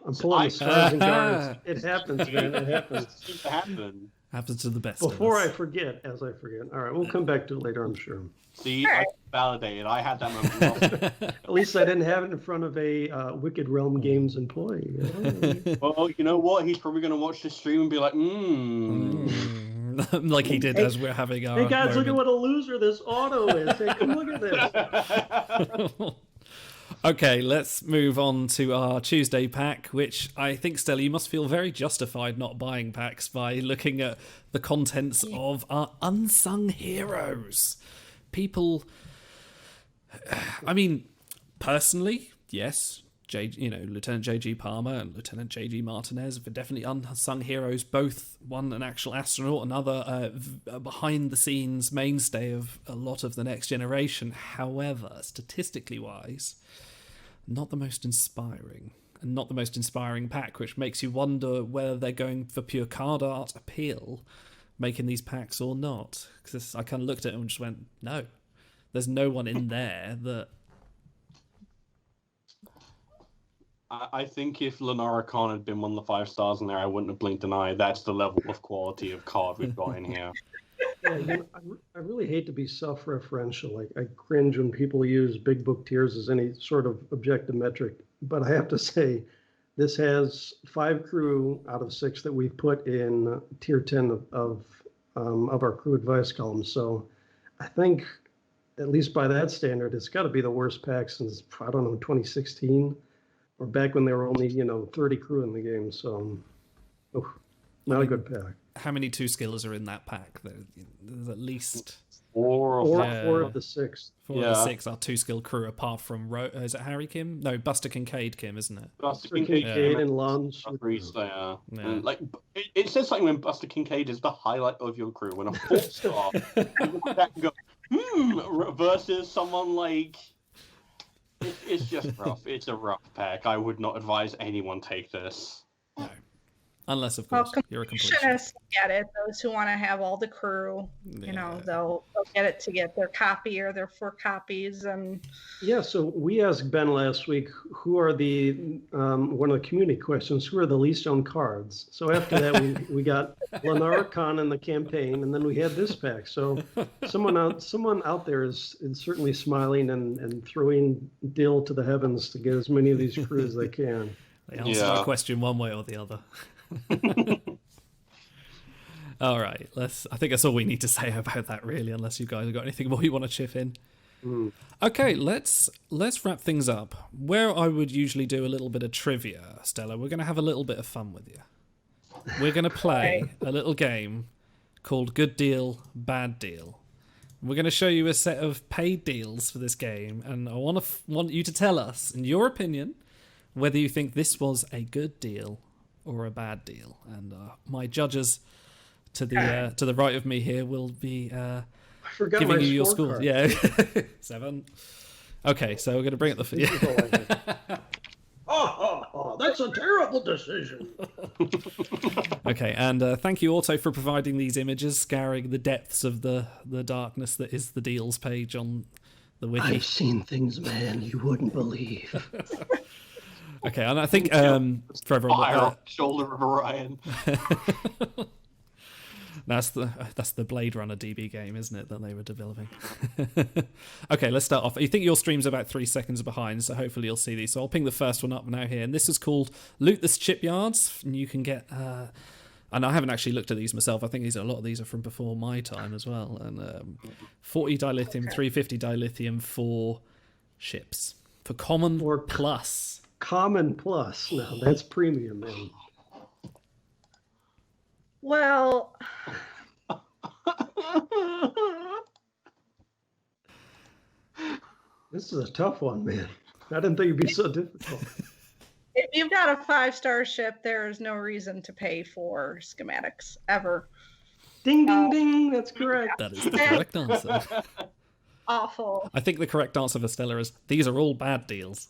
I'm pulling the stars and guards. It happens, man. It happens. It seems to happen. Happens to the best. Before I forget, as I forget. All right, we'll come back to it later, I'm sure. See, I validated. I had that moment. At least I didn't have it in front of a Wicked Realm Games employee. Well, you know what? He's probably going to watch this stream and be like, like he did as we're having our. Hey guys, moment. look at what a loser this auto is. Hey, come look at this. Okay, let's move on to our Tuesday pack, which I think, Stella, you must feel very justified not buying packs by looking at the contents of our unsung heroes. People, I mean, personally, yes, Lieutenant J.G. Palmer and Lieutenant J.G. Martinez are definitely unsung heroes. Both one an actual astronaut, another behind-the-scenes mainstay of a lot of the next generation. However, statistically wise, not the most inspiring, and not the most inspiring pack, which makes you wonder whether they're going for pure card art appeal, making these packs or not. Because I kind of looked at it and just went, no, there's no one in there that. I think if Lenara Khan had been one of the 5 stars in there, I wouldn't have blinked an eye. That's the level of quality of card we've got in here. Yeah, I really hate to be self-referential. Like, I cringe when people use big book tiers as any sort of objective metric. But I have to say, this has 5 crew out of 6 that we've put in tier 10 of our crew advice column. So I think, at least by that standard, it's got to be the worst pack since, I don't know, 2016, or back when there were only 30 crew in the game. So, not a good pack. How many 2-skillers are in that pack? There's at least 4 of the 6. 4 of the 6 are 2-skill crew, apart from is it Harry Kim? No, Buster Kincaid Kim, isn't it? Buster Kincaid and Lons. Yeah. Like, it says something when Buster Kincaid is the highlight of your crew. When a 4-star you look back and go, versus someone like. It's just rough. It's a rough pack. I would not advise anyone take this. No. Unless, of course, you're a completionist. Get it. Those who want to have all the crew, they'll get it to get their copy or their 4 copies. And yeah, so we asked Ben last week, who are the one of the community questions, who are the least owned cards? So after that, we got Lenara Khan in the campaign, and then we had this pack. So someone out there is certainly smiling and throwing dill to the heavens to get as many of these crews as they can. They answer the question one way or the other. All right, I think that's all we need to say about that, really, unless you guys have got anything more you want to chip in. Okay, let's wrap things up. Where I would usually do a little bit of trivia, Stella, we're going to have a little bit of fun with you. We're going to play a little game called Good Deal, Bad Deal. We're going to show you a set of paid deals for this game, and I want you to tell us, in your opinion, whether you think this was a good deal or a bad deal. And my judges to the right of me here will be giving you your scores. Yeah, 7. Okay, so we're going to bring up the. That's a terrible decision. Okay, and thank you, Auto, for providing these images, scouring the depths of the darkness that is the deals page on the wiki. I've seen things, man, you wouldn't believe. Okay, and I think for everyone, shoulder of Orion. That's the Blade Runner DB game, isn't it, that they were developing? Okay, let's start off. You think your stream's about 3 seconds behind, so hopefully you'll see these. So I'll ping the first one up now here, and this is called Loot the Shipyards, and you can get. And I haven't actually looked at these myself. I think a lot of these are from before my time as well. And 40 dilithium, 350 dilithium for ships for common or plus. Common plus. No, that's premium, man. Well, this is a tough one, man. I didn't think it'd be so difficult. If you've got a 5-star ship, there is no reason to pay for schematics ever. Ding, ding, ding. That's correct. That is the correct answer. Awful. I think the correct answer for Stella is these are all bad deals.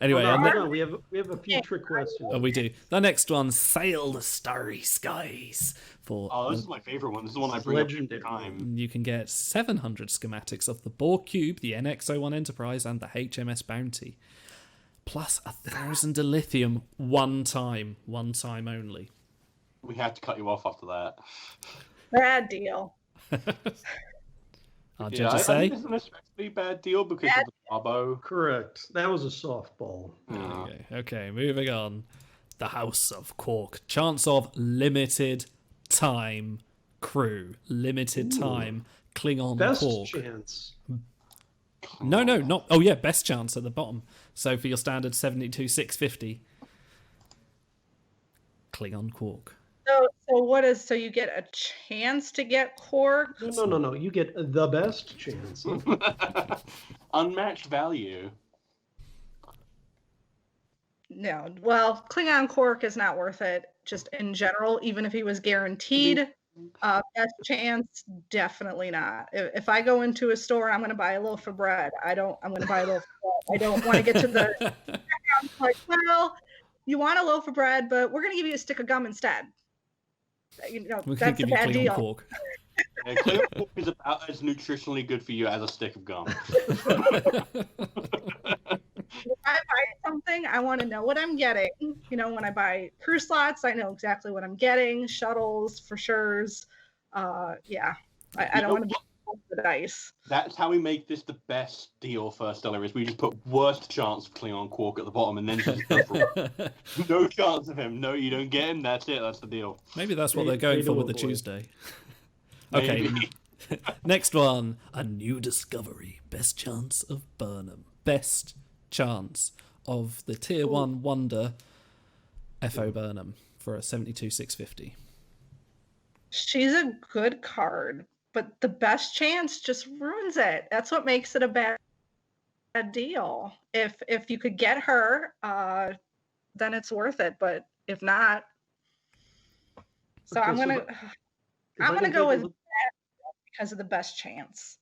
Anyway, hold on. We have a few trick questions. Oh, we do. The next one, Sail the Starry Skies. This is my favorite one. This is the one I bring up every time. You can get 700 schematics of the Borg Cube, the NX-01 Enterprise, and the HMS Bounty. Plus 1,000 dilithium one time only. We had to cut you off after that. Bad deal. Our judges say. I think it's an especially bad deal because of the Bravo. Correct. That was a softball. Okay, moving on. The House of Quark. Chance of limited time crew. Limited time. Klingon Best Quark. chance. No, not. Oh, yeah, best chance at the bottom. So for your standard 72, 650. Klingon Quark. So what is? So you get a chance to get Quark? No. You get the best chance. Unmatched value. No. Well, Klingon Quark is not worth it. Just in general, even if he was guaranteed best chance, definitely not. If I go into a store, I'm going to buy a loaf of bread. I'm going to buy a loaf of bread. I don't want to get to the checkout like, well, you want a loaf of bread, but we're going to give you a stick of gum instead. That's a bad deal. Yeah, Cleon Cork is about as nutritionally good for you as a stick of gum. If I buy something, I want to know what I'm getting. You know, when I buy crew slots, I know exactly what I'm getting. Shuttles, for sure's. Yeah, I don't want to be the dice. That's how we make this the best deal for Stellar. Is we just put worst chance of Cleon Quark at the bottom, and then just go for it. No chance of him. No, you don't get him. That's it. That's the deal. Maybe that's what they're going for with the Tuesday. Okay. Next one. A new discovery. Best chance of Burnham. Best chance of the Tier 1 Wonder FO Burnham for a 72,650. She's a good card, but the best chance just ruins it. That's what makes it a bad deal. If you could get her, then it's worth it. But if not, so I'm gonna go with that because of the best chance.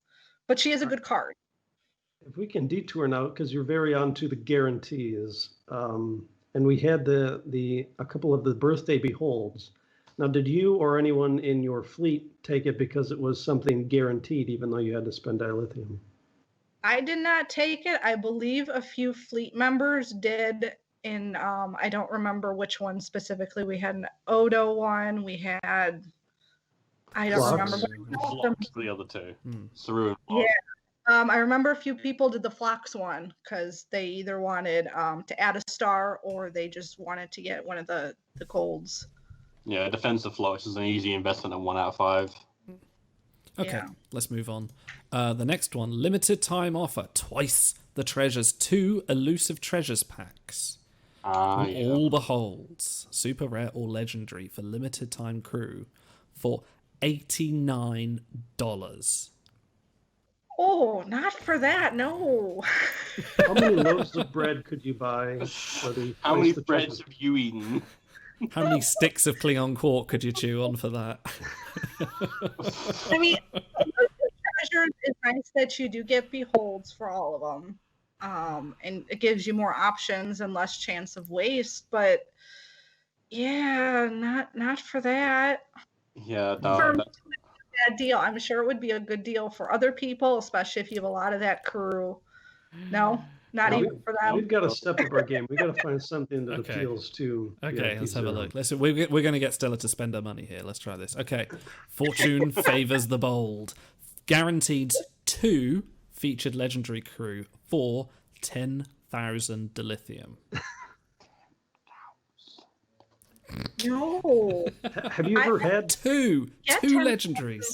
But she is a good card. If we can detour now, because you're very on to the guarantees, and we had a couple of the birthday beholds. Now, did you or anyone in your fleet take it because it was something guaranteed, even though you had to spend dilithium? I did not take it. I believe a few fleet members did. In I don't remember which one specifically. We had an Odo one. We had I don't remember. The other two, Saru and Flock. Yeah. I remember a few people did the Phlox one because they either wanted to add a star or they just wanted to get one of the golds. Yeah, defensive Phlox is an easy investment at 1 out of 5. Okay, let's move on. The next one, limited time offer. Twice the treasures. 2 elusive treasures packs. All beholds. Super rare or legendary for limited time crew for $89. Oh, not for that, no. How many loaves of bread could you buy? How many breads have you eaten? How many sticks of Klingon Quark could you chew on for that? I mean, treasures is nice that you do get beholds for all of them. And it gives you more options and less chance of waste, but yeah, not for that. Yeah, For me, it's a bad deal. I'm sure it would be a good deal for other people, especially if you have a lot of that crew. No, not even for them. We've got to step up our game. We've got to find something that appeals to. Okay, let's have a look. We're going to get Stella to spend her money here. Let's try this. Okay, Fortune favors the bold. Guaranteed 2 featured legendary crew for 10,000 dilithium. No. Have you ever had two legendaries?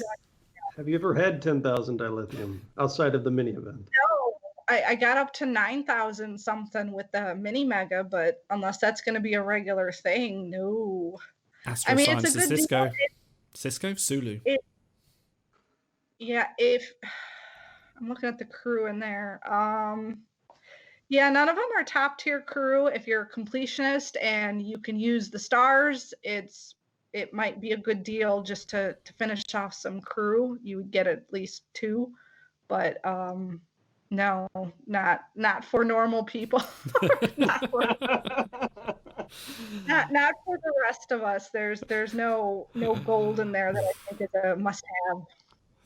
Have you ever had 10,000 dilithium outside of the mini event? No. I got up to 9,000 something with the mini mega, but unless that's going to be a regular thing, no. Astro Science is Cisco. Deal. Cisco? Sulu. If I'm looking at the crew in there. Yeah, none of them are top tier crew. If you're a completionist and you can use the stars, it might be a good deal just to finish off some crew. You would get at least 2, but no, not for normal people. not for the rest of us. There's no gold in there that I think is a must have.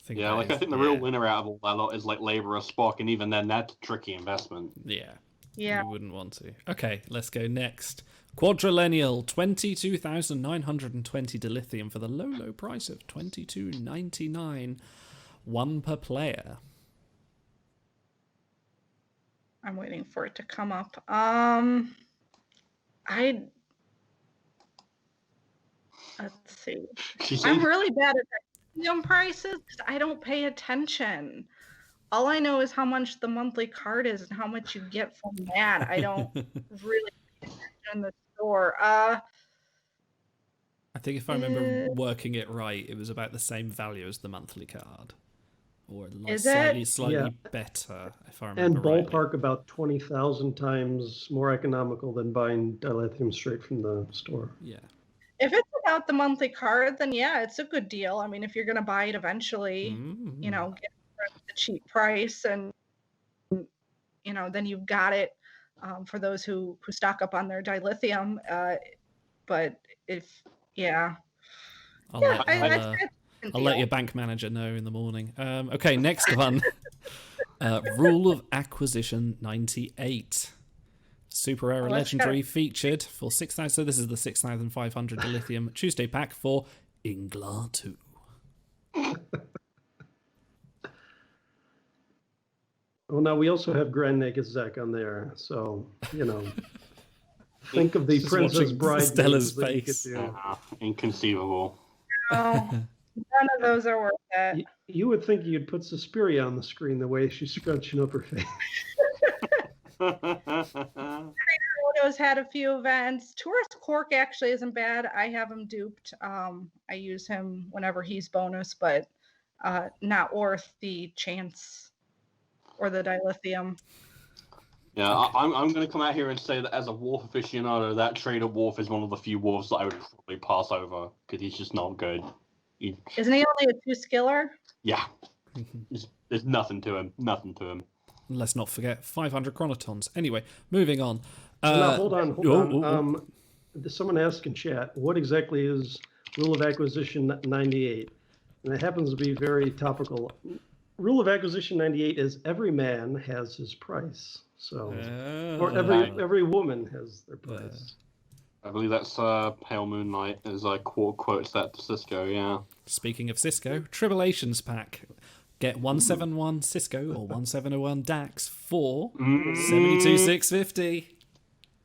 I think the real winner out of all that lot is like Labor or Spock, and even then, that's a tricky investment. Yeah. You wouldn't want to. Okay, let's go next. Quadrillennial, 22,920 dilithium for the low price of $22.99. 1 per player. I'm waiting for it to come up. Let's see. I'm really bad at prices because I don't pay attention. All I know is how much the monthly card is and how much you get from that. I don't really pay attention in the store. I think if I remember working it right, it was about the same value as the monthly card, or slightly better, if I remember. And ballpark about 20,000 times more economical than buying dilithium straight from the store. Yeah. If it's about the monthly card, then it's a good deal. I mean, if you're going to buy it eventually, get it at the cheap price, and then you've got it for those who stock up on their dilithium. But if I'll let your bank manager know in the morning. Okay, next one. Rule of Acquisition 98. Super Rare Legendary featured for 6,000. So this is the 6,500 dilithium Tuesday pack for Inglatu. Well, now we also have Grand Negazek on there, so think of the Just Princess watching Bride Stella's games that you could face. do. Inconceivable. Oh, none of those are worth it. You would think you'd put Suspiria on the screen the way she's scrunching up her face. Photos had a few events. Tourist Cork actually isn't bad. I have him duped. I use him whenever he's bonus, but not worth the chance or the dilithium. Yeah, I'm going to come out here and say that as a Wharf aficionado, that Trader Wharf is one of the few Wharfs that I would probably pass over because he's just not good. Isn't he only a 2-skiller? Yeah. There's nothing to him. Let's not forget 500 chronotons. Anyway, moving on. Now, hold on. Someone asked in chat, what exactly is Rule of Acquisition 98? And it happens to be very topical. Rule of Acquisition 98 is every man has his price. So, or every woman has their price. I believe that's Pale Moonlight, as I quotes that to Cisco, yeah. Speaking of Cisco, Tribulations pack. Get 171 Cisco or 1701 Dax for 72,650.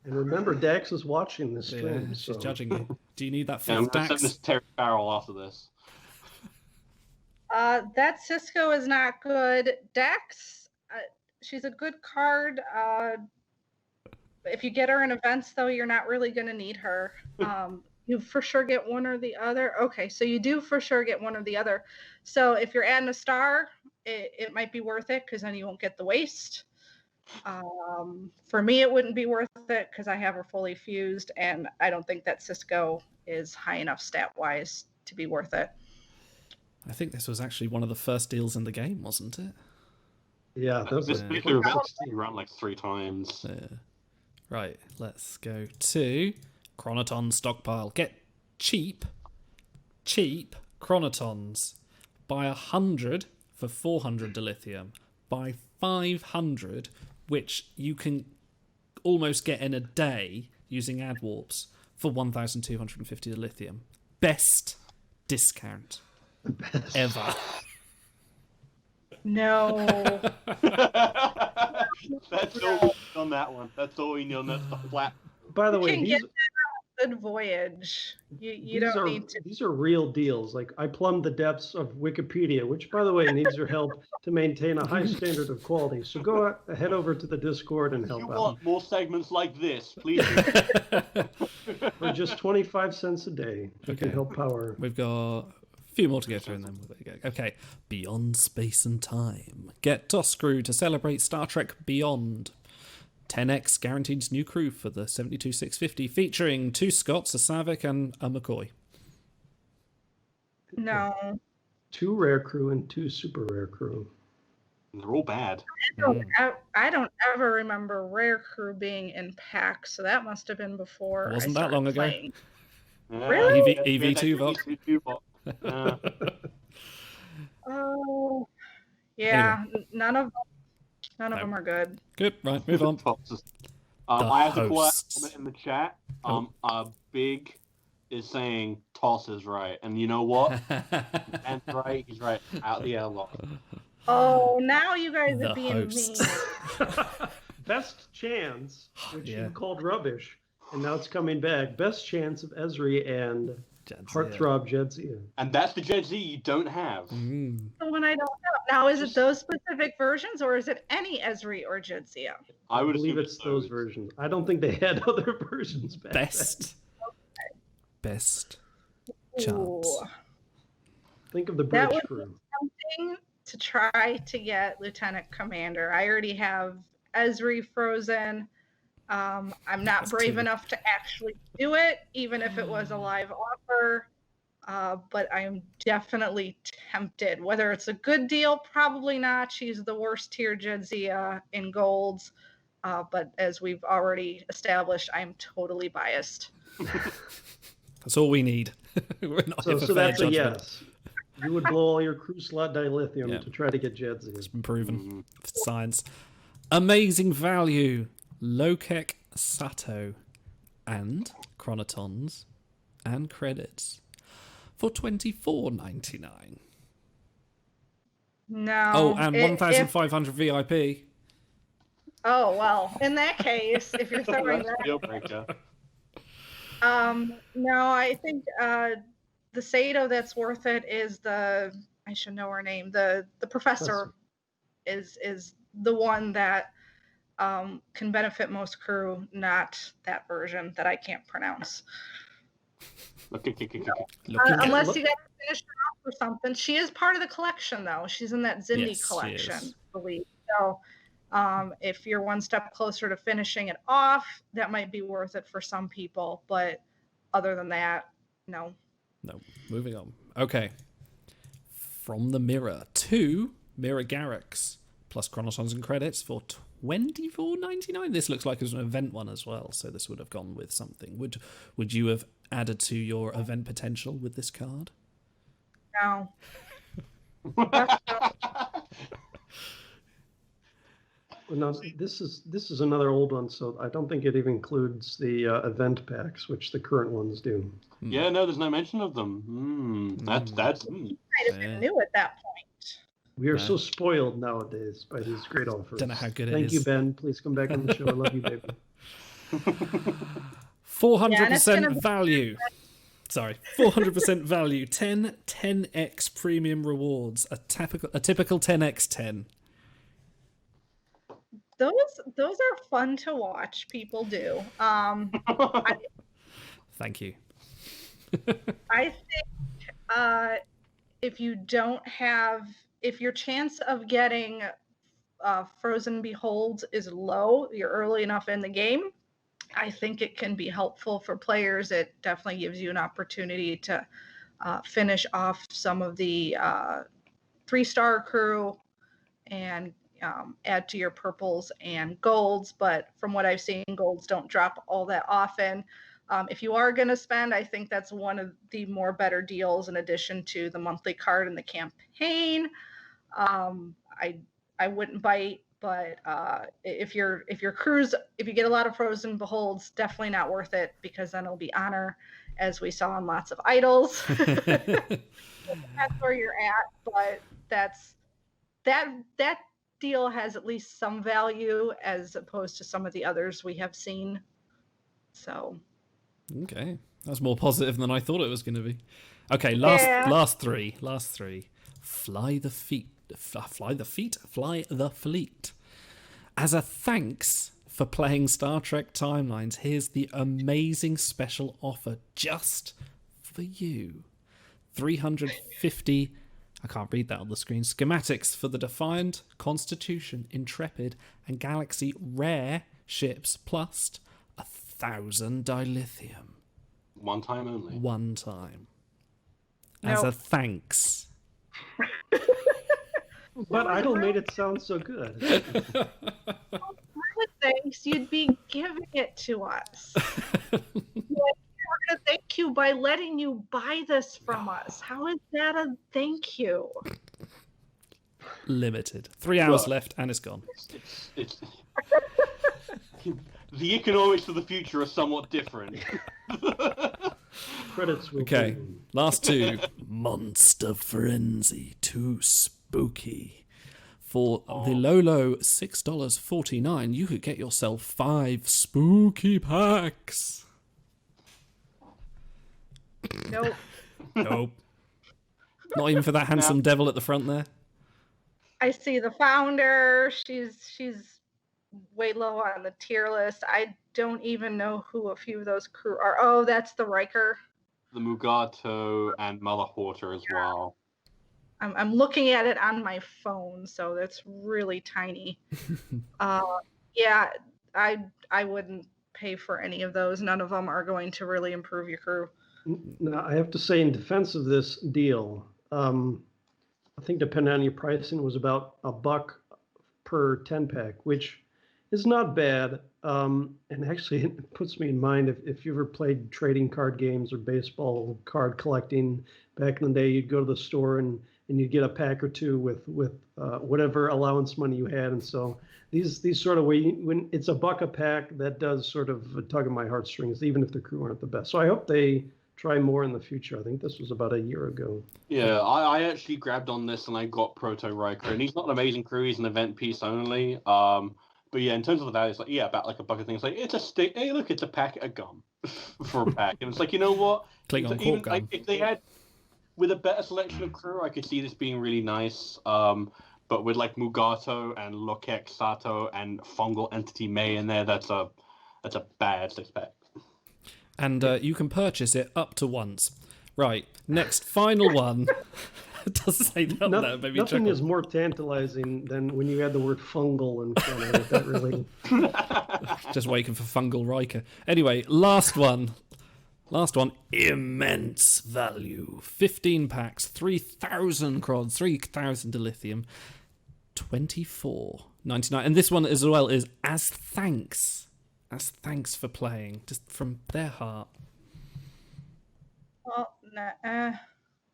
And remember, Dax is watching this stream. She's judging you. Do you need that I'm fifth going to Dax? send this Terry Farrell after this. That Cisco is not good. Dax, she's a good card. If you get her in events, though, you're not really going to need her. You for sure get one or the other. Okay, so you do for sure get one or the other. So if you're adding a star, it might be worth it because then you won't get the waste. For me, it wouldn't be worth it because I have her fully fused, and I don't think that Cisco is high enough stat-wise to be worth it. I think this was actually one of the first deals in the game, wasn't it? Yeah, that was this particular event's around like 3 times. Right, let's go to Chronoton Stockpile. Get cheap Chronotons. Buy 100 for 400 dilithium. Buy 500, which you can almost get in a day using ad warps for 1,250 dilithium. Best discount ever. No. That's all on that one. That's all we know on that flat. By the You way, can these, get that on a good voyage. You don't need to. These are real deals. Like, I plumbed the depths of Wikipedia, which, by the way, needs your help to maintain a high standard of quality. So go head over to the Discord and help If you out. want more segments like this, please. For just 25 cents a day, you can help power. We've got a few more to go through and then we'll go. Okay, Beyond Space and Time. Get Toss Crew to celebrate Star Trek Beyond. 10x guaranteed new crew for the 72,650, featuring 2 Scots, a Savick, and a McCoy. No. 2 rare crew and 2 super rare crew. They're all bad. I don't ever remember Rare Crew being in packs, so that must have been before. It wasn't that long ago. Really? EV2 Vox. Oh, yeah. Anyway. None of them are good. Good, right, move on. I have to call out a hosts. comment in the chat. Big is saying Toss is right, and you know what? And right, he's right. Out the airlock. Oh, now you guys The are being hosts. mean. Best chance, which Yeah. you called rubbish, and now it's coming back. Best chance of Esri and Jadzia. Heartthrob Jadzia. And that's the Gen Z you don't have. Mm. The one I don't know. Now, is it those specific versions, or is it any Esri or Jadzia? I would believe assume it's those versions. I don't think they had other versions back Best chance. Ooh. then. Think of the That bridge would crew. Something to try to get Lieutenant Commander. I already have Esri frozen. I'm not That's brave 2. enough to actually do it, even if it was a live offer. But I am definitely tempted. Whether it's a good deal, probably not. She's the worst tier Jadzia in golds. But as we've already established, I'm totally biased. That's all we need. We're not here for So fair that's a judgment. yes. You would blow all your crew slot dilithium to try to get Jedzia. It's been proven. Science. Amazing value. Lokek Sato and chronotons and credits for $24.99. No. Oh, and 1,500 VIP. Oh, well, in that case, if you're throwing that... Deal breaker. No, I think the Sato that's worth it is I should know her name, the professor is the one that can benefit most crew, not that version that I can't pronounce. Unless you got to finish her off or something. She is part of the collection, though. She's in that Zindi collection, I believe. So if you're one step closer to finishing it off, that might be worth it for some people. But other than that, no. No. Moving on. Okay. From the Mirror to Mirror Garrix plus chronotons and credits for $24.99. This looks like it was an event one as well, so this would have gone with something. Would you have added to your event potential with this card? No. No, this is another old one, so I don't think it even includes the event packs, which the current ones do. Yeah, no, there's no mention of them. That's. I might have been new at that point. We are so spoiled nowadays by these great offers. Don't know how good it is. Thank you, Ben. Please come back on the show. I love you, baby. 400% value. Sorry, 400% value. 10x premium rewards. A typical 10x10. Those are fun to watch people do. Thank you. I think if your chance of getting Frozen Beholds is low, you're early enough in the game, I think it can be helpful for players. It definitely gives you an opportunity to finish off some of the 3-star crew and add to your purples and golds. But from what I've seen, golds don't drop all that often. If you are going to spend, I think that's one of the more better deals in addition to the monthly card and the campaign. I wouldn't bite, but if you get a lot of Frozen Beholds, definitely not worth it, because then it'll be honor, as we saw in lots of idols. That's where you're at, but that deal has at least some value as opposed to some of the others we have seen. So. Okay, that's more positive than I thought it was going to be. Okay, last three. Fly the fleet. As a thanks for playing Star Trek Timelines, here's the amazing special offer just for you. 350, I can't read that on the screen, schematics for the Defiant, Constitution, Intrepid, and Galaxy rare ships, plus 1,000 dilithium. One time only. One time. As a thanks. But Idol made it sound so good. Thanks, you'd be giving it to us. We're going to thank you by letting you buy this from us. How is that a thank you? Limited. 3 hours left and it's gone. It's the economics of the future are somewhat different. Credits. Okay, last two. Monster Frenzy. Too spooky. For the low $6.49, you could get yourself 5 spooky packs. Nope. Nope. Not even for that handsome devil at the front there. I see the founder. She's way low on the tier list. I don't even know who a few of those crew are. Oh, that's the Riker. The Mugato and Malahorta as well. I'm looking at it on my phone, so that's really tiny. Yeah, I wouldn't pay for any of those. None of them are going to really improve your crew. Now, I have to say, in defense of this deal, I think depending on your pricing was about $1 per 10 pack, which is not bad. And actually, it puts me in mind if you ever played trading card games or baseball card collecting back in the day, you'd go to the store and you'd get a pack or two with whatever allowance money you had. And so these sort of when it's $1 a pack, that does sort of tug at my heartstrings, even if the crew aren't the best. So I hope they try more in the future. I think this was about a year ago. Yeah, I actually grabbed on this and I got Proto Riker, and he's not an amazing crew. He's an event piece only. But yeah, in terms of the value, it's like, yeah, about like $1 thing. It's like, it's a stick. Hey, look, it's a packet of gum for a pack. And it's like, you know what? Klingon Even, cork gum. like, if they had, with a better selection of crew, I could see this being really nice. But with like Mugato and Lokek Sato and Fungal Entity May in there, that's a bad 6-pack. And you can purchase it up to once. Right, next, final one. It does say that there, maybe nothing chuckle. is more tantalizing than when you add the word fungal in front of it. That really... Just waiting for Fungal Riker. Anyway, last one. Last one, immense value. 15 packs, 3,000 crods, 3,000 dilithium, $24.99. And this one as well is as thanks for playing, just from their heart. Well,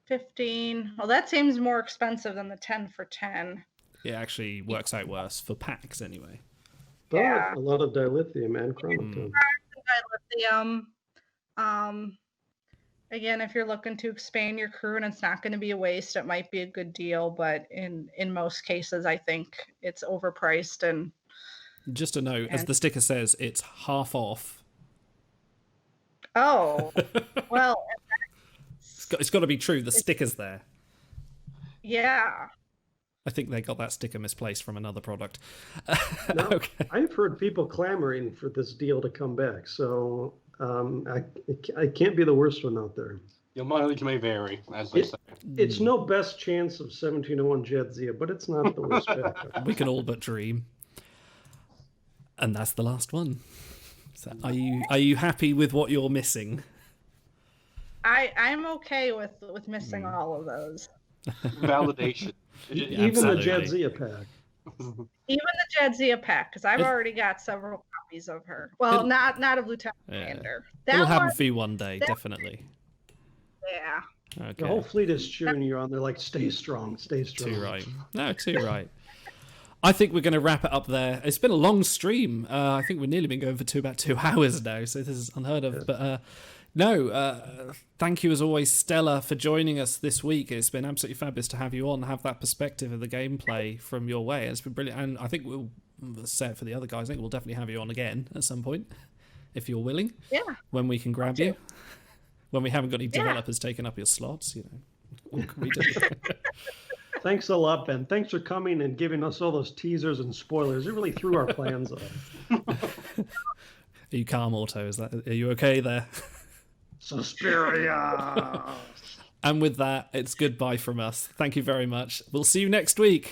15. Well, that seems more expensive than the 10 for 10. It actually works out worse for packs anyway. But Yeah. a lot of dilithium and chromatin. Dilithium. Again, if you're looking to expand your crew and it's not going to be a waste, it might be a good deal. But in most cases, I think it's overpriced. And Just a note, as the sticker says, it's half off. oh, well, It's got to be true. The sticker's there. yeah. I think they got that sticker misplaced from another product. Now, Okay. I've heard people clamoring for this deal to come back, so I can't be the worst one out there. Your mileage may vary, as they say. It's no best chance of 1701 Jadzia, but it's not the worst backup. We can all but dream. And that's the last one. So are you happy with what you're missing? I'm okay with missing all of those. Validation. Even the Absolutely. Jadzia pack. Even the Jadzia pack, because I've already got several copies of her. Well, not of Lieutenant Commander. It'll That happen one, for you one day, definitely. yeah. The whole Okay. fleet is cheering you on. They're like, stay strong, stay strong. Too right. No, too right. I think we're going to wrap it up there. It's been a long stream. I think we've nearly been going for about 2 hours now, so this is unheard of. But thank you as always, Stella, for joining us this week. It's been absolutely fabulous to have you on, have that perspective of the gameplay from your way. It's been brilliant. And I think we'll say it for the other guys. I think we'll definitely have you on again at some point, if you're willing. Yeah. When we can grab you. When we haven't got any developers taking up your slots, what can we do? Thanks a lot, Ben. Thanks for coming and giving us all those teasers and spoilers. It really threw our plans off. Are you calm, Auto? Are you okay there? Suspiria! And with that, it's goodbye from us. Thank you very much. We'll see you next week.